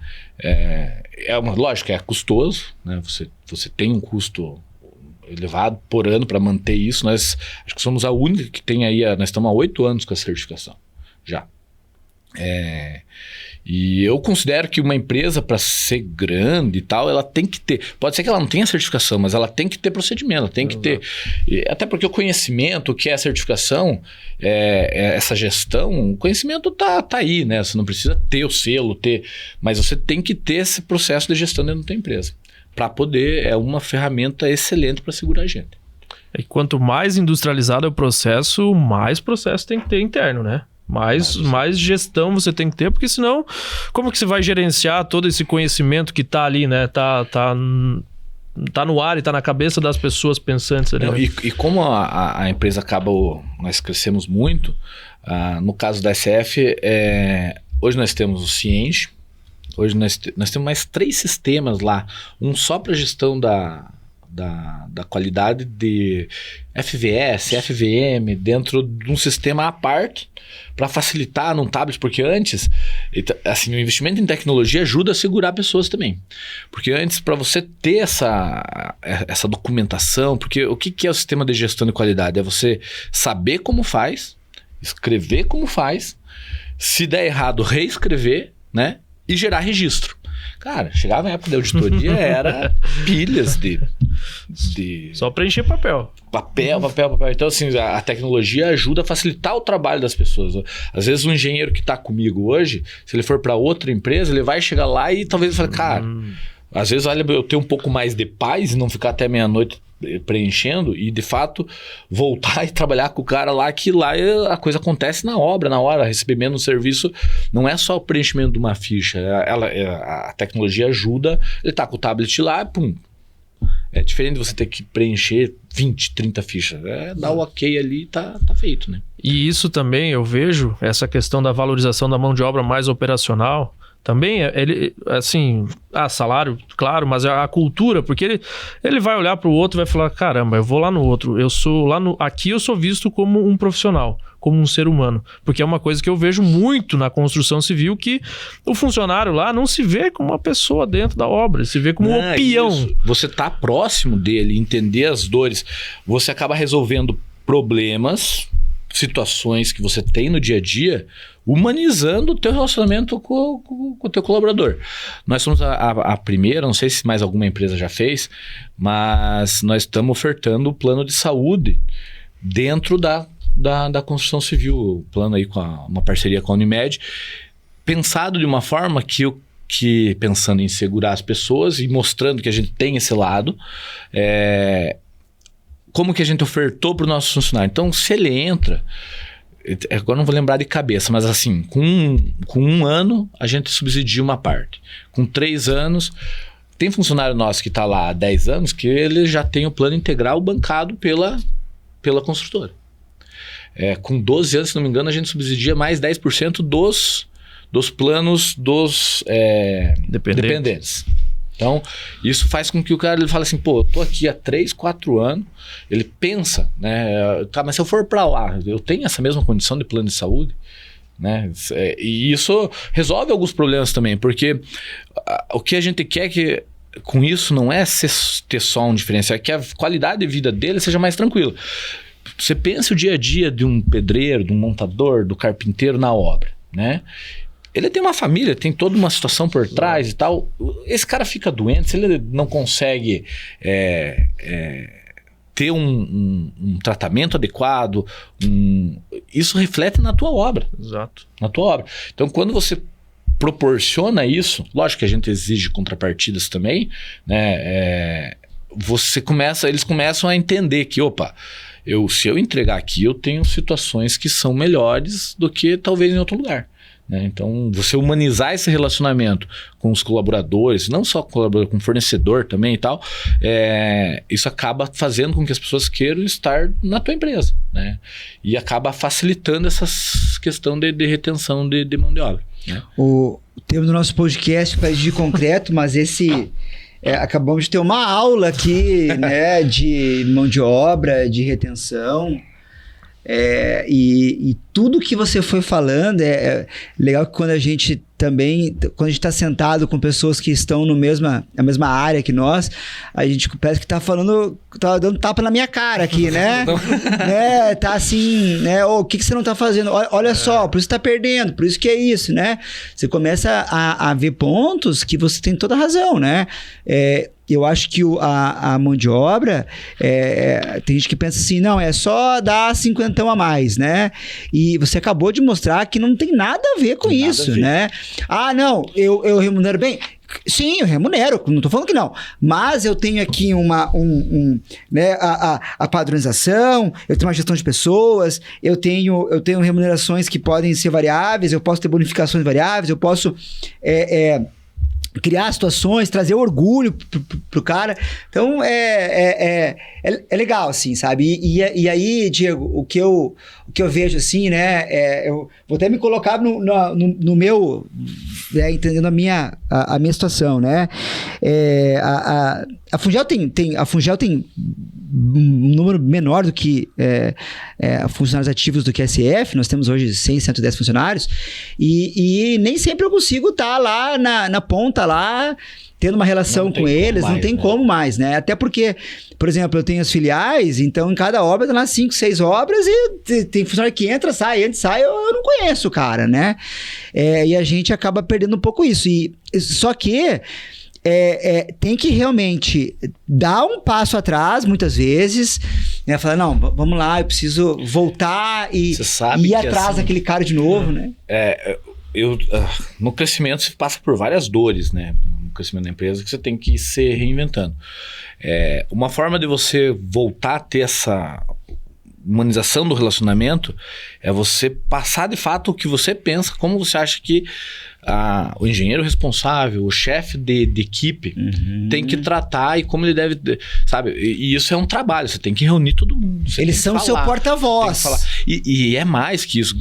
Lógico, é custoso, né? Você tem um custo elevado por ano para manter isso. Nós acho que somos a única que tem aí, nós estamos há 8 anos com a certificação já. E eu considero que uma empresa, para ser grande e tal, ela tem que ter... Pode ser que ela não tenha certificação, mas ela tem que ter procedimento, ela tem que ter... Até porque o conhecimento, o que é a certificação, essa gestão, o conhecimento tá aí, né? Você não precisa ter o selo, mas você tem que ter esse processo de gestão dentro da tua empresa. para poder, é uma ferramenta excelente para segurar a gente. E quanto mais industrializado é o processo, mais processo tem que ter interno, né? Mais gestão você tem que ter, porque senão, como que você vai gerenciar todo esse conhecimento que tá ali, né? Tá no ar e tá na cabeça das pessoas pensantes ali. Não, né? e como a empresa acabou, nós crescemos muito, no caso da SF, hoje nós temos o Cienge, hoje nós temos mais 3 sistemas lá, um só para gestão da qualidade de FVS, FVM, dentro de um sistema à parte, para facilitar num tablet, porque antes, assim, o investimento em tecnologia ajuda a segurar pessoas também. Porque antes, para você ter essa documentação, porque o que é o sistema de gestão de qualidade? É você saber como faz, escrever como faz, se der errado, reescrever, né? E gerar registro. Cara, chegava a época da auditoria, era pilhas de... Só preencher papel. Papel. Então, assim, a tecnologia ajuda a facilitar o trabalho das pessoas. Às vezes, um engenheiro que está comigo hoje, se ele for para outra empresa, ele vai chegar lá e talvez ele fale, cara, às vezes vale eu ter um pouco mais de paz e não ficar até meia-noite preenchendo e, de fato, voltar e trabalhar com o cara lá, que lá a coisa acontece na obra, na hora. Recebimento do serviço não é só o preenchimento de uma ficha. A tecnologia ajuda, ele tá com o tablet lá, pum. É diferente de você ter que preencher 20, 30 fichas. Dá o ok ali e tá feito, né? E isso também eu vejo, essa questão da valorização da mão de obra mais operacional, também, ele, assim, salário, claro, mas a cultura, porque ele vai olhar para o outro e vai falar, caramba, eu vou lá no outro, aqui eu sou visto como um profissional, como um ser humano, porque é uma coisa que eu vejo muito na construção civil, que o funcionário lá não se vê como uma pessoa dentro da obra, se vê como um peão. Isso. Você tá próximo dele, entender as dores, você acaba resolvendo problemas, situações que você tem no dia a dia, humanizando o teu relacionamento com o teu colaborador. Nós somos a primeira, não sei se mais alguma empresa já fez, mas nós estamos ofertando o plano de saúde dentro da construção civil, o plano aí com uma parceria com a Unimed, pensado de uma forma que pensando em segurar as pessoas e mostrando que a gente tem esse lado, como que a gente ofertou para o nosso funcionário. Então, se ele entra, agora não vou lembrar de cabeça, mas assim, com um ano, a gente subsidia uma parte. Com 3 anos, tem funcionário nosso que está lá há 10 anos, que ele já tem o plano integral bancado pela construtora. Com 12 anos, se não me engano, a gente subsidia mais 10% dos planos dos dependentes. Então, isso faz com que o cara ele fale assim, pô, eu tô aqui há 3, 4 anos, ele pensa, né? Tá, mas se eu for para lá, eu tenho essa mesma condição de plano de saúde, né? E isso resolve alguns problemas também, porque o que a gente quer que com isso não é ter só um diferencial, é que a qualidade de vida dele seja mais tranquila. Você pensa o dia a dia de um pedreiro, de um montador, do carpinteiro na obra, né? Ele tem uma família, tem toda uma situação por trás e tal. Esse cara fica doente, se ele não consegue ter um tratamento adequado, isso reflete na tua obra. Exato. Na tua obra. Então, quando você proporciona isso, lógico que a gente exige contrapartidas também, né? Eles começam a entender que, opa, se eu entregar aqui, eu tenho situações que são melhores do que talvez em outro lugar. Então, você humanizar esse relacionamento com os colaboradores, não só com o colaborador, com o fornecedor também e tal, isso acaba fazendo com que as pessoas queiram estar na tua empresa, né? E acaba facilitando essa questão de retenção de mão de obra, né? O tema do nosso podcast faz de concreto, mas acabamos de ter uma aula aqui, né, de mão de obra, de retenção. E tudo que você foi falando é legal que quando a gente está sentado com pessoas que estão na mesma área que nós, a gente parece que tá dando tapa na minha cara aqui, né? Tá assim, né? O que você não tá fazendo? Olha só, por isso tá perdendo, por isso que é isso, né? Você começa a ver pontos que você tem toda a razão, né? Eu acho que a mão de obra, tem gente que pensa assim, não, é só dar 50 a mais, né? E você acabou de mostrar que não tem nada a ver com isso, né? Ah, não, eu remunero bem. Sim, eu remunero, não tô falando que não. Mas eu tenho aqui né, a padronização, eu tenho uma gestão de pessoas, eu tenho remunerações que podem ser variáveis, eu posso ter bonificações variáveis, eu posso criar situações, trazer orgulho pro cara. Então, é legal, assim, sabe? E aí, Diego, o que eu vejo, assim, né? Eu vou até me colocar no meu... entendendo a minha situação, né? A Fungel tem um número menor do que funcionários ativos do que a SF. Nós temos hoje 100, 110 funcionários. E nem sempre eu consigo estar lá na ponta, lá, tendo uma relação com eles. Não tem como mais, né? Até porque, por exemplo, eu tenho as filiais, então em cada obra tem lá 5, 6 obras e tem funcionário que entra, sai, eu não conheço o cara, né? E a gente acaba perdendo um pouco isso. Só que tem que realmente dar um passo atrás, muitas vezes, né? Falar, não, vamos lá, eu preciso voltar e ir atrás assim, daquele cara de novo, né? No crescimento você passa por várias dores, né? No crescimento da empresa que você tem que ir se reinventando. Uma forma de você voltar a ter essa humanização do relacionamento é você passar de fato o que você pensa, como você acha que o engenheiro responsável, o chefe de equipe tem que tratar e como ele deve, sabe? E isso é um trabalho, você tem que reunir todo mundo. Eles são seu porta-voz. E é mais que isso,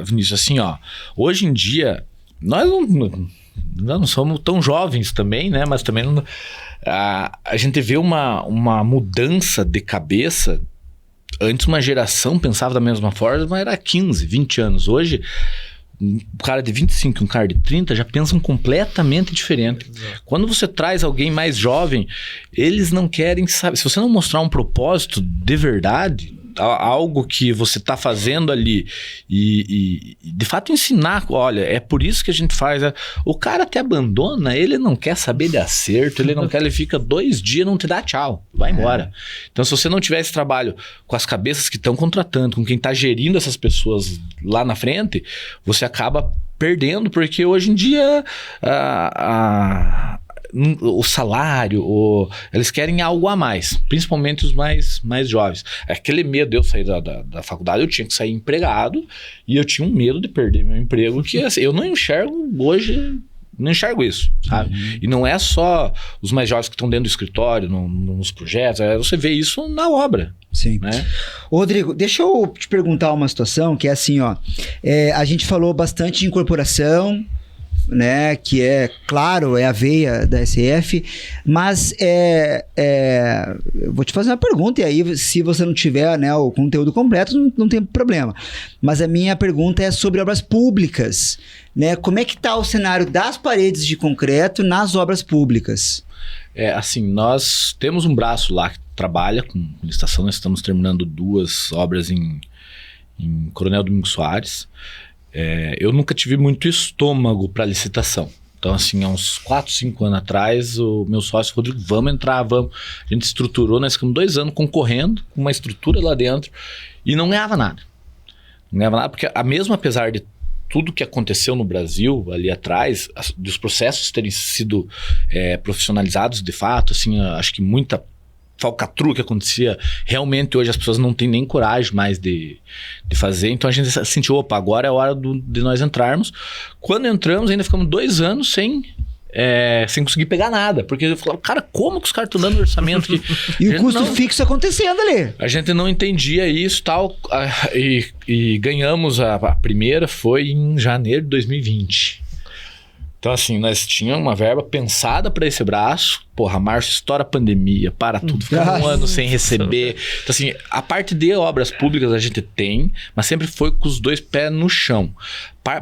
Vinícius, assim, ó. Hoje em dia, nós não somos tão jovens também, né? Mas também não, a gente vê uma mudança de cabeça. Antes uma geração pensava da mesma forma, mas era 15, 20 anos. Hoje, um cara de 25 e um cara de 30 já pensam completamente diferente. Exato. Quando você traz alguém mais jovem, eles não querem, sabe? Se você não mostrar um propósito de verdade, algo que você está fazendo ali e de fato ensinar, olha, é por isso que a gente faz. O cara te abandona, ele não quer saber de acerto, ele fica 2 dias, não te dá tchau, vai embora. Então, se você não tiver esse trabalho com as cabeças que estão contratando, com quem está gerindo essas pessoas lá na frente, você acaba perdendo, porque hoje em dia o salário, eles querem algo a mais, principalmente os mais jovens. Aquele medo de eu sair da faculdade, eu tinha que sair empregado e eu tinha um medo de perder meu emprego, que assim, eu não enxergo hoje, não enxergo isso, sabe? E não é só os mais jovens que estão dentro do escritório, nos projetos, você vê isso na obra. Sim. Né? Rodrigo, deixa eu te perguntar uma situação que é assim, ó, a gente falou bastante de incorporação, né, que claro, a veia da SF, mas eu vou te fazer uma pergunta, e aí se você não tiver, né, o conteúdo completo, não tem problema. Mas a minha pergunta é sobre obras públicas, né? Como é que está o cenário das paredes de concreto nas obras públicas? Assim, nós temos um braço lá que trabalha com licitação, nós estamos terminando 2 obras em Coronel Domingos Soares. Eu nunca tive muito estômago para licitação. Então, assim, há uns 4, 5 anos atrás, o meu sócio, Rodrigo, vamos entrar, vamos. A gente estruturou, nós ficamos 2 anos concorrendo, com uma estrutura lá dentro, e não ganhava nada. Não ganhava nada, porque mesmo apesar de tudo que aconteceu no Brasil ali atrás, dos processos terem sido profissionalizados de fato, assim, acho que muita falcatrua que acontecia, realmente hoje as pessoas não têm nem coragem mais de fazer, então a gente sentiu, opa, agora é a hora de nós entrarmos. Quando entramos, ainda ficamos 2 anos sem conseguir pegar nada, porque eu falava, cara, como que os caras estão dando orçamento aqui? E o custo fixo acontecendo ali. A gente não entendia isso, tal, e ganhamos a primeira, foi em janeiro de 2020. Então, assim, nós tínhamos uma verba pensada para esse braço. Porra, março estoura a pandemia, para tudo, fica um ano sem receber. Então, assim, a parte de obras públicas a gente tem, mas sempre foi com os 2 pés no chão.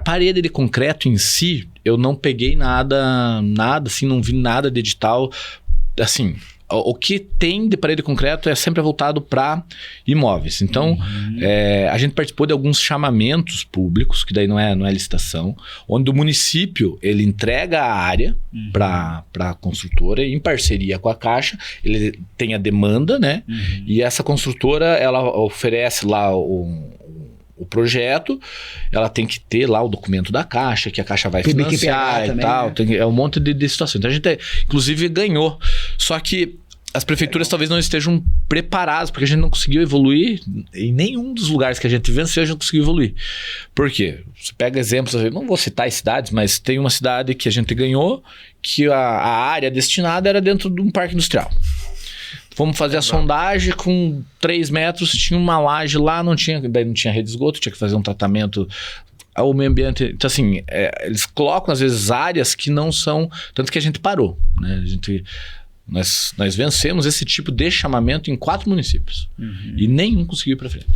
Parede de concreto em si, eu não peguei nada, assim, não vi nada de edital. Assim, o que tem de parede de concreto é sempre voltado para imóveis. Então, a gente participou de alguns chamamentos públicos, que daí não é licitação, onde o município ele entrega a área para a construtora, em parceria com a Caixa, ele tem a demanda, né? E essa construtora, ela oferece lá o projeto, ela tem que ter lá o documento da Caixa, que a Caixa vai financiar e também, tal. né? É um monte de situação. Então a gente, inclusive, ganhou. Só que as prefeituras talvez não estejam preparadas, porque a gente não conseguiu evoluir. Em nenhum dos lugares que a gente venceu, a gente não conseguiu evoluir. Por quê? Você pega exemplos, não vou citar as cidades, mas tem uma cidade que a gente ganhou, que a área destinada era dentro de um parque industrial. Fomos fazer a sondagem com 3 metros, tinha uma laje lá, daí não tinha rede de esgoto, tinha que fazer um tratamento ao meio ambiente. Então, assim, eles colocam, às vezes, áreas que não são... Tanto que a gente parou, né? Nós vencemos esse tipo de chamamento em 4 municípios. E nenhum conseguiu ir para frente.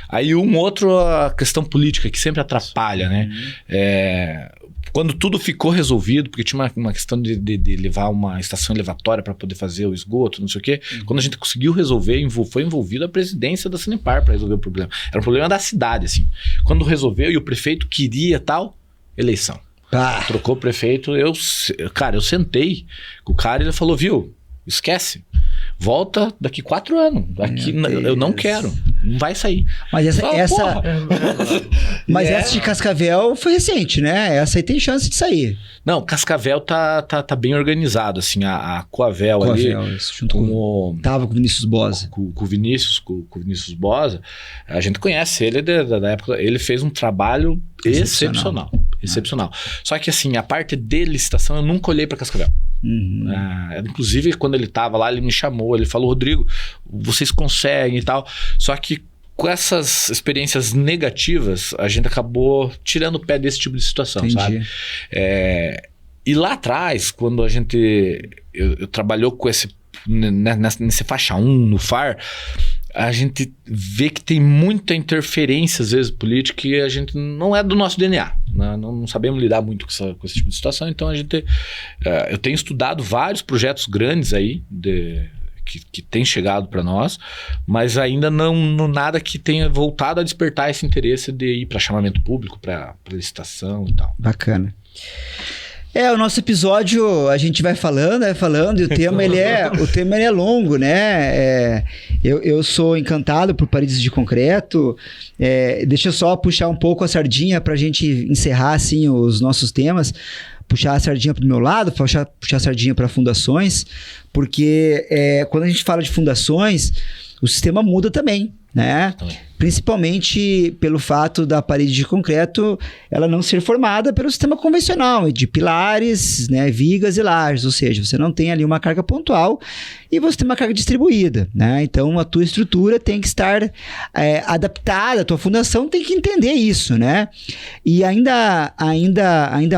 Aí a questão política que sempre atrapalha, né? Quando tudo ficou resolvido, porque tinha uma questão de levar uma estação elevatória para poder fazer o esgoto, não sei o quê. Quando a gente conseguiu resolver, foi envolvida a presidência da Sanepar para resolver o problema. Era um problema da cidade, assim. Quando resolveu e o prefeito queria tal, eleição. Trocou o prefeito, eu sentei com o cara e ele falou, viu, esquece. Volta daqui 4 anos. Eu não quero. Não vai sair. Mas essa de Cascavel foi recente, né? Essa aí tem chance de sair. Não, Cascavel tá bem organizado, assim, a Coavel ali. Junto tava com o Vinícius Bosa. Com o Vinícius Bosa. A gente conhece ele da época. Ele fez um trabalho excepcional. Só que, assim, a parte de licitação eu nunca olhei para Cascavel. Inclusive, quando ele tava lá, ele me chamou, ele falou, Rodrigo, vocês conseguem e tal. Só que com essas experiências negativas, a gente acabou tirando o pé desse tipo de situação, sabe? E lá atrás, quando a gente eu trabalhou com nesse faixa 1 no FAR, a gente vê que tem muita interferência, às vezes, política, que a gente não é do nosso DNA. Né? Não sabemos lidar muito com esse tipo de situação. Então, eu tenho estudado vários projetos grandes aí, que tem chegado para nós, mas ainda não nada que tenha voltado a despertar esse interesse de ir para chamamento público, para licitação e tal. Bacana. O nosso episódio, a gente vai falando, e o tema ele é longo, né? Eu sou encantado por paredes de concreto. Deixa eu só puxar um pouco a sardinha para a gente encerrar assim, os nossos temas. Puxar a sardinha para o meu lado, puxar a sardinha para fundações, porque quando a gente fala de fundações, o sistema muda também, né? Principalmente pelo fato da parede de concreto ela não ser formada pelo sistema convencional, de pilares, né, vigas e lajes, ou seja, você não tem ali uma carga pontual e você tem uma carga distribuída, né? Então a tua estrutura tem que estar adaptada, a tua fundação tem que entender isso, né? E ainda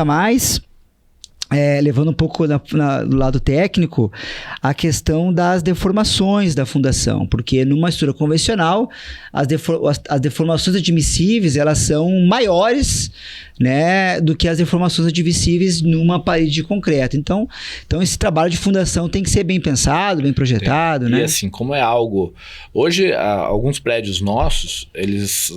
mais... levando um pouco do lado técnico, a questão das deformações da fundação, porque numa estrutura convencional, as deformações admissíveis, elas são maiores, né, do que as deformações admissíveis numa parede de concreto. Então esse trabalho de fundação tem que ser bem pensado, bem projetado, né? E assim, como é algo... Hoje, alguns prédios nossos,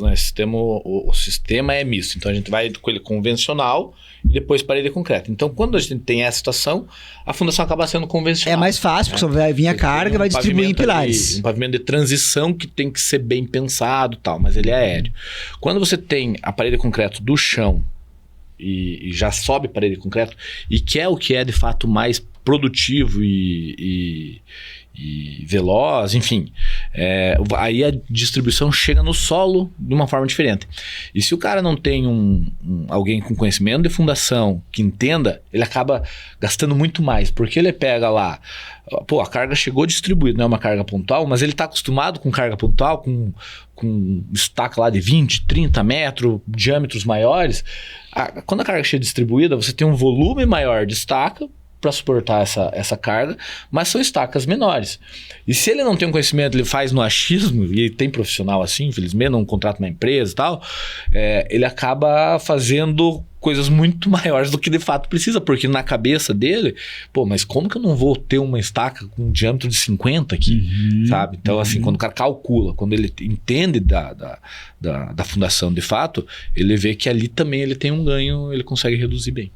o sistema é misto. Então a gente vai com ele convencional e depois parede concreta. Então, quando a gente tem essa situação, a fundação acaba sendo convencional. É mais fácil, porque só vai vir a carga e vai distribuir em pilares. Um pavimento de transição que tem que ser bem pensado e tal, mas ele é aéreo. Quando você tem a parede concreto do chão e já sobe parede concreto, e que é o que é de fato mais produtivo e veloz, enfim, aí a distribuição chega no solo de uma forma diferente. E se o cara não tem alguém com conhecimento de fundação que entenda, ele acaba gastando muito mais, porque ele pega lá, a carga chegou distribuída, não é uma carga pontual, mas ele está acostumado com carga pontual, com estaca lá de 20, 30 metros, diâmetros maiores. Quando a carga chega distribuída, você tem um volume maior de estaca para suportar essa carga, mas são estacas menores. E se ele não tem um conhecimento, ele faz no achismo, e tem profissional assim, infelizmente, não contrata uma empresa e tal, ele acaba fazendo coisas muito maiores do que de fato precisa, porque na cabeça dele, mas como que eu não vou ter uma estaca com um diâmetro de 50 aqui, sabe? Então, assim, quando o cara calcula, quando ele entende da fundação de fato, ele vê que ali também ele tem um ganho, ele consegue reduzir bem.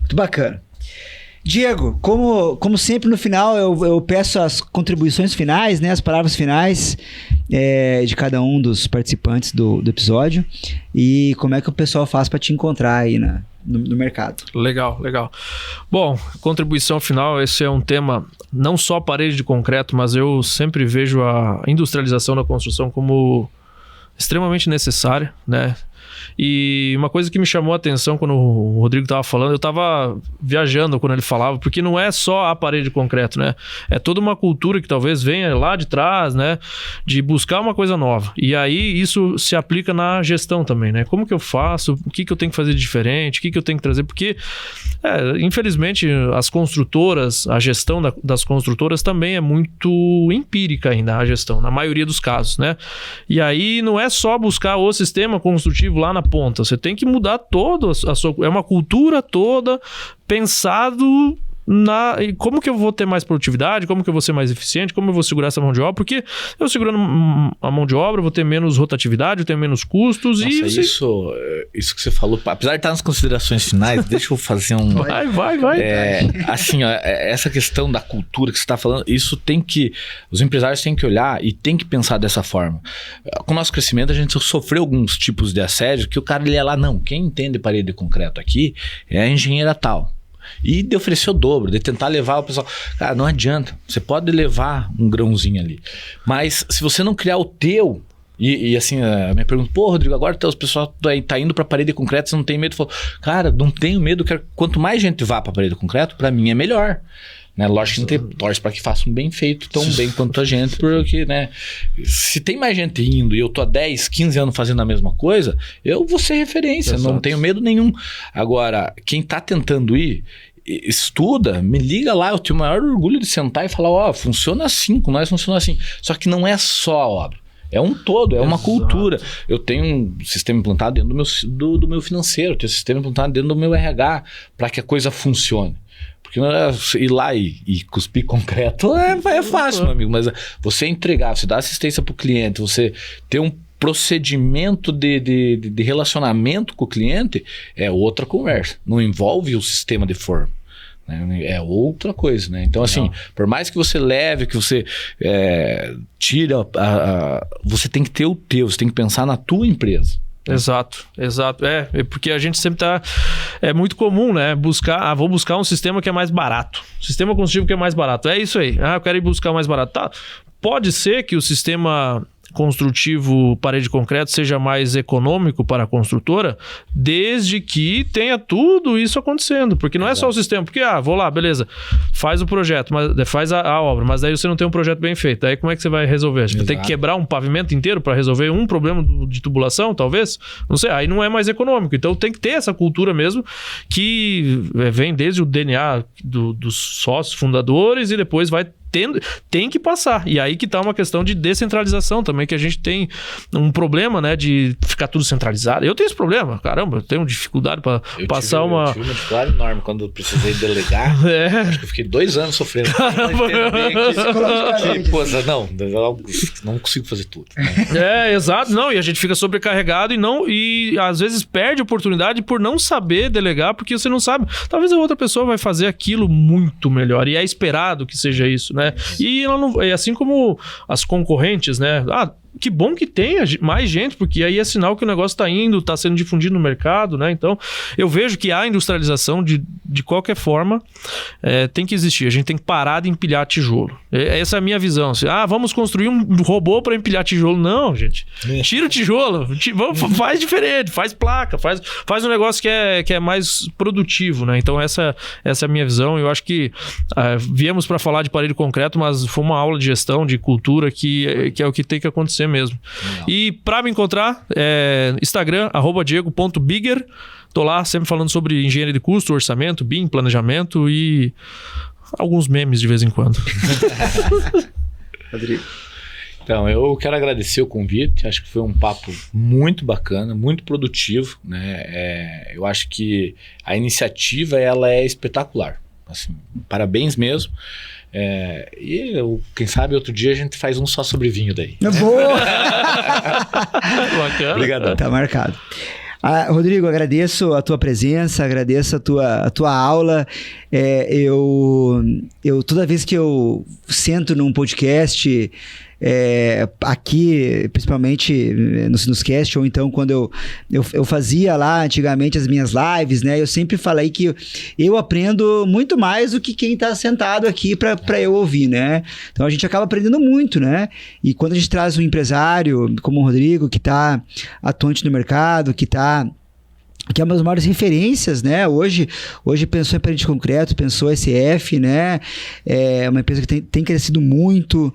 Muito bacana. Diego, como sempre no final eu peço as contribuições finais, né, as palavras finais de cada um dos participantes do episódio e como é que o pessoal faz para te encontrar aí no mercado. Legal. Bom, contribuição final, esse é um tema não só parede de concreto, mas eu sempre vejo a industrialização da construção como extremamente necessária, né? E uma coisa que me chamou a atenção quando o Rodrigo estava falando, eu estava viajando quando ele falava, porque não é só a parede de concreto, né? É toda uma cultura que talvez venha lá de trás, né? De buscar uma coisa nova. E aí isso se aplica na gestão também, né? Como que eu faço? O que eu tenho que fazer de diferente? O que eu tenho que trazer? Porque, infelizmente, as construtoras, a gestão das construtoras também é muito empírica ainda, a gestão, na maioria dos casos, né? E aí não é só buscar o sistema construtivo lá na ponta, você tem que mudar todo a sua... É uma cultura toda pensado e como que eu vou ter mais produtividade, como que eu vou ser mais eficiente, como eu vou segurar essa mão de obra, porque eu segurando a mão de obra, eu vou ter menos rotatividade, eu tenho menos custos. Nossa, e isso que você falou, apesar de estar nas considerações finais, deixa eu fazer um... Vai. Assim, ó, essa questão da cultura que você está falando, isso tem que... Os empresários têm que olhar e têm que pensar dessa forma. Com o nosso crescimento, a gente sofreu alguns tipos de assédio que o cara, ele ia lá, não, quem entende parede de concreto aqui é a engenheira tal. E de oferecer o dobro, de tentar levar o pessoal... Cara, não adianta. Você pode levar um grãozinho ali. Mas se você não criar o teu... E assim, a minha pergunta... Pô, Rodrigo, agora o pessoal tá indo pra parede de concreto, você não tem medo? Falou, cara, não tenho medo. Quanto mais gente vá pra parede de concreto, pra mim é melhor. Né? Lógico que a gente torce para que façam bem feito, tão bem quanto a gente, porque, né, se tem mais gente indo e eu tô há 10, 15 anos fazendo a mesma coisa, eu vou ser referência, Exato. Não tenho medo nenhum. Agora, quem tá tentando ir, estuda, me liga lá, eu tenho o maior orgulho de sentar e falar, funciona assim, com nós funciona assim. Só que não é só a obra. É um todo, é uma cultura. Eu tenho um sistema implantado dentro do meu financeiro, eu tenho um sistema implantado dentro do meu RH, para que a coisa funcione. Porque ir lá e cuspir concreto é fácil, meu amigo. Mas você entregar, você dar assistência para o cliente, você ter um procedimento de relacionamento com o cliente, é outra conversa. Não envolve o sistema de forma. Né? É outra coisa, né? Então, assim, por mais que você leve, que você tira, você tem que ter o teu, você tem que pensar na tua empresa. Exato. Porque a gente sempre tá... É muito comum, né? Vou buscar um sistema que é mais barato. Sistema construtivo que é mais barato. É isso aí. Eu quero ir buscar o mais barato. Tá. Pode ser que o sistema construtivo parede de concreto seja mais econômico para a construtora, desde que tenha tudo isso acontecendo, porque não é só o sistema, porque vou lá, beleza, faz o projeto, faz a obra, mas daí você não tem um projeto bem feito, aí como é que você vai resolver? Você tem que quebrar um pavimento inteiro para resolver um problema de tubulação, talvez? Não sei, aí não é mais econômico, então tem que ter essa cultura mesmo, que vem desde o DNA dos sócios fundadores e depois tem que passar. E aí que tá uma questão de descentralização também, que a gente tem um problema, né, de ficar tudo centralizado. Eu tenho esse problema, caramba, eu tenho dificuldade para passar uma... Eu tive uma dificuldade enorme quando eu precisei delegar. Acho que eu fiquei 2 anos sofrendo. Não consigo fazer tudo. Exato. Não, e a gente fica sobrecarregado e às vezes perde oportunidade por não saber delegar, porque você não sabe. Talvez a outra pessoa vai fazer aquilo muito melhor. E é esperado que seja isso, né? E ela não, assim como as concorrentes, né? Que bom que tenha mais gente, porque aí é sinal que o negócio está sendo difundido no mercado, né? Então, eu vejo que a industrialização, de qualquer forma, tem que existir. A gente tem que parar de empilhar tijolo. Essa é a minha visão. Vamos construir um robô para empilhar tijolo. Não, gente. Tira o tijolo. Faz diferente. Faz placa. Faz um negócio que é mais produtivo, né? Então, essa é a minha visão. Eu acho que viemos para falar de parede de concreto, mas foi uma aula de gestão, de cultura, que é o que tem que acontecer mesmo. Legal. E para me encontrar, Instagram, @diego.bigger. Tô lá sempre falando sobre engenharia de custo, orçamento, BIM, planejamento e alguns memes de vez em quando. Rodrigo. Então, eu quero agradecer o convite. Acho que foi um papo muito bacana, muito produtivo, né? Eu acho que a iniciativa ela é espetacular. Assim, parabéns mesmo. Quem sabe outro dia a gente faz um só sobre vinho daí. Boa! Bacana. Obrigadão. Tá marcado. Rodrigo, agradeço a tua presença, agradeço a tua aula. Eu toda vez que eu sento num podcast, aqui, principalmente no Sinuscast, ou então quando eu fazia lá antigamente as minhas lives, né? Eu sempre falei que eu aprendo muito mais do que quem está sentado aqui para eu ouvir, né? Então a gente acaba aprendendo muito, né? E quando a gente traz um empresário como o Rodrigo, que está atuante no mercado, que é uma das maiores referências, né? Hoje pensou em parede de concreto, pensou SF, né? É uma empresa que tem crescido muito.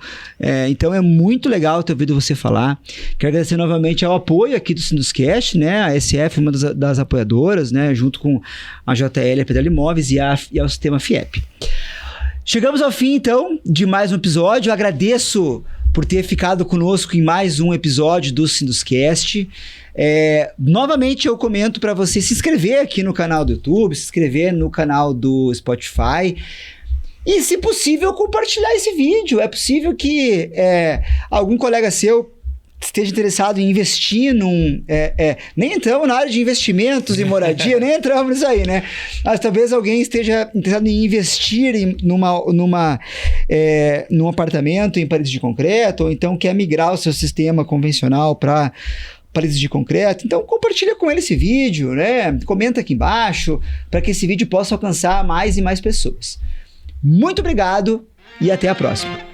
Então é muito legal ter ouvido você falar. Quero agradecer novamente ao apoio aqui do Sinuscast, né? A SF é uma das apoiadoras, né? Junto com a JL, a Pedal Imóveis e ao Sistema FIEP. Chegamos ao fim, então, de mais um episódio. Eu agradeço por ter ficado conosco em mais um episódio do Sinuscast. Novamente eu comento para você se inscrever aqui no canal do YouTube, se inscrever no canal do Spotify e, se possível, compartilhar esse vídeo. É possível que algum colega seu esteja interessado em investir nem entramos na área de investimentos e moradia, nem entramos nisso aí, né? Mas talvez alguém esteja interessado em investir num apartamento em paredes de concreto, ou então quer migrar o seu sistema convencional para paredes de concreto. Então compartilha com ele esse vídeo, né? Comenta aqui embaixo para que esse vídeo possa alcançar mais e mais pessoas. Muito obrigado e até a próxima.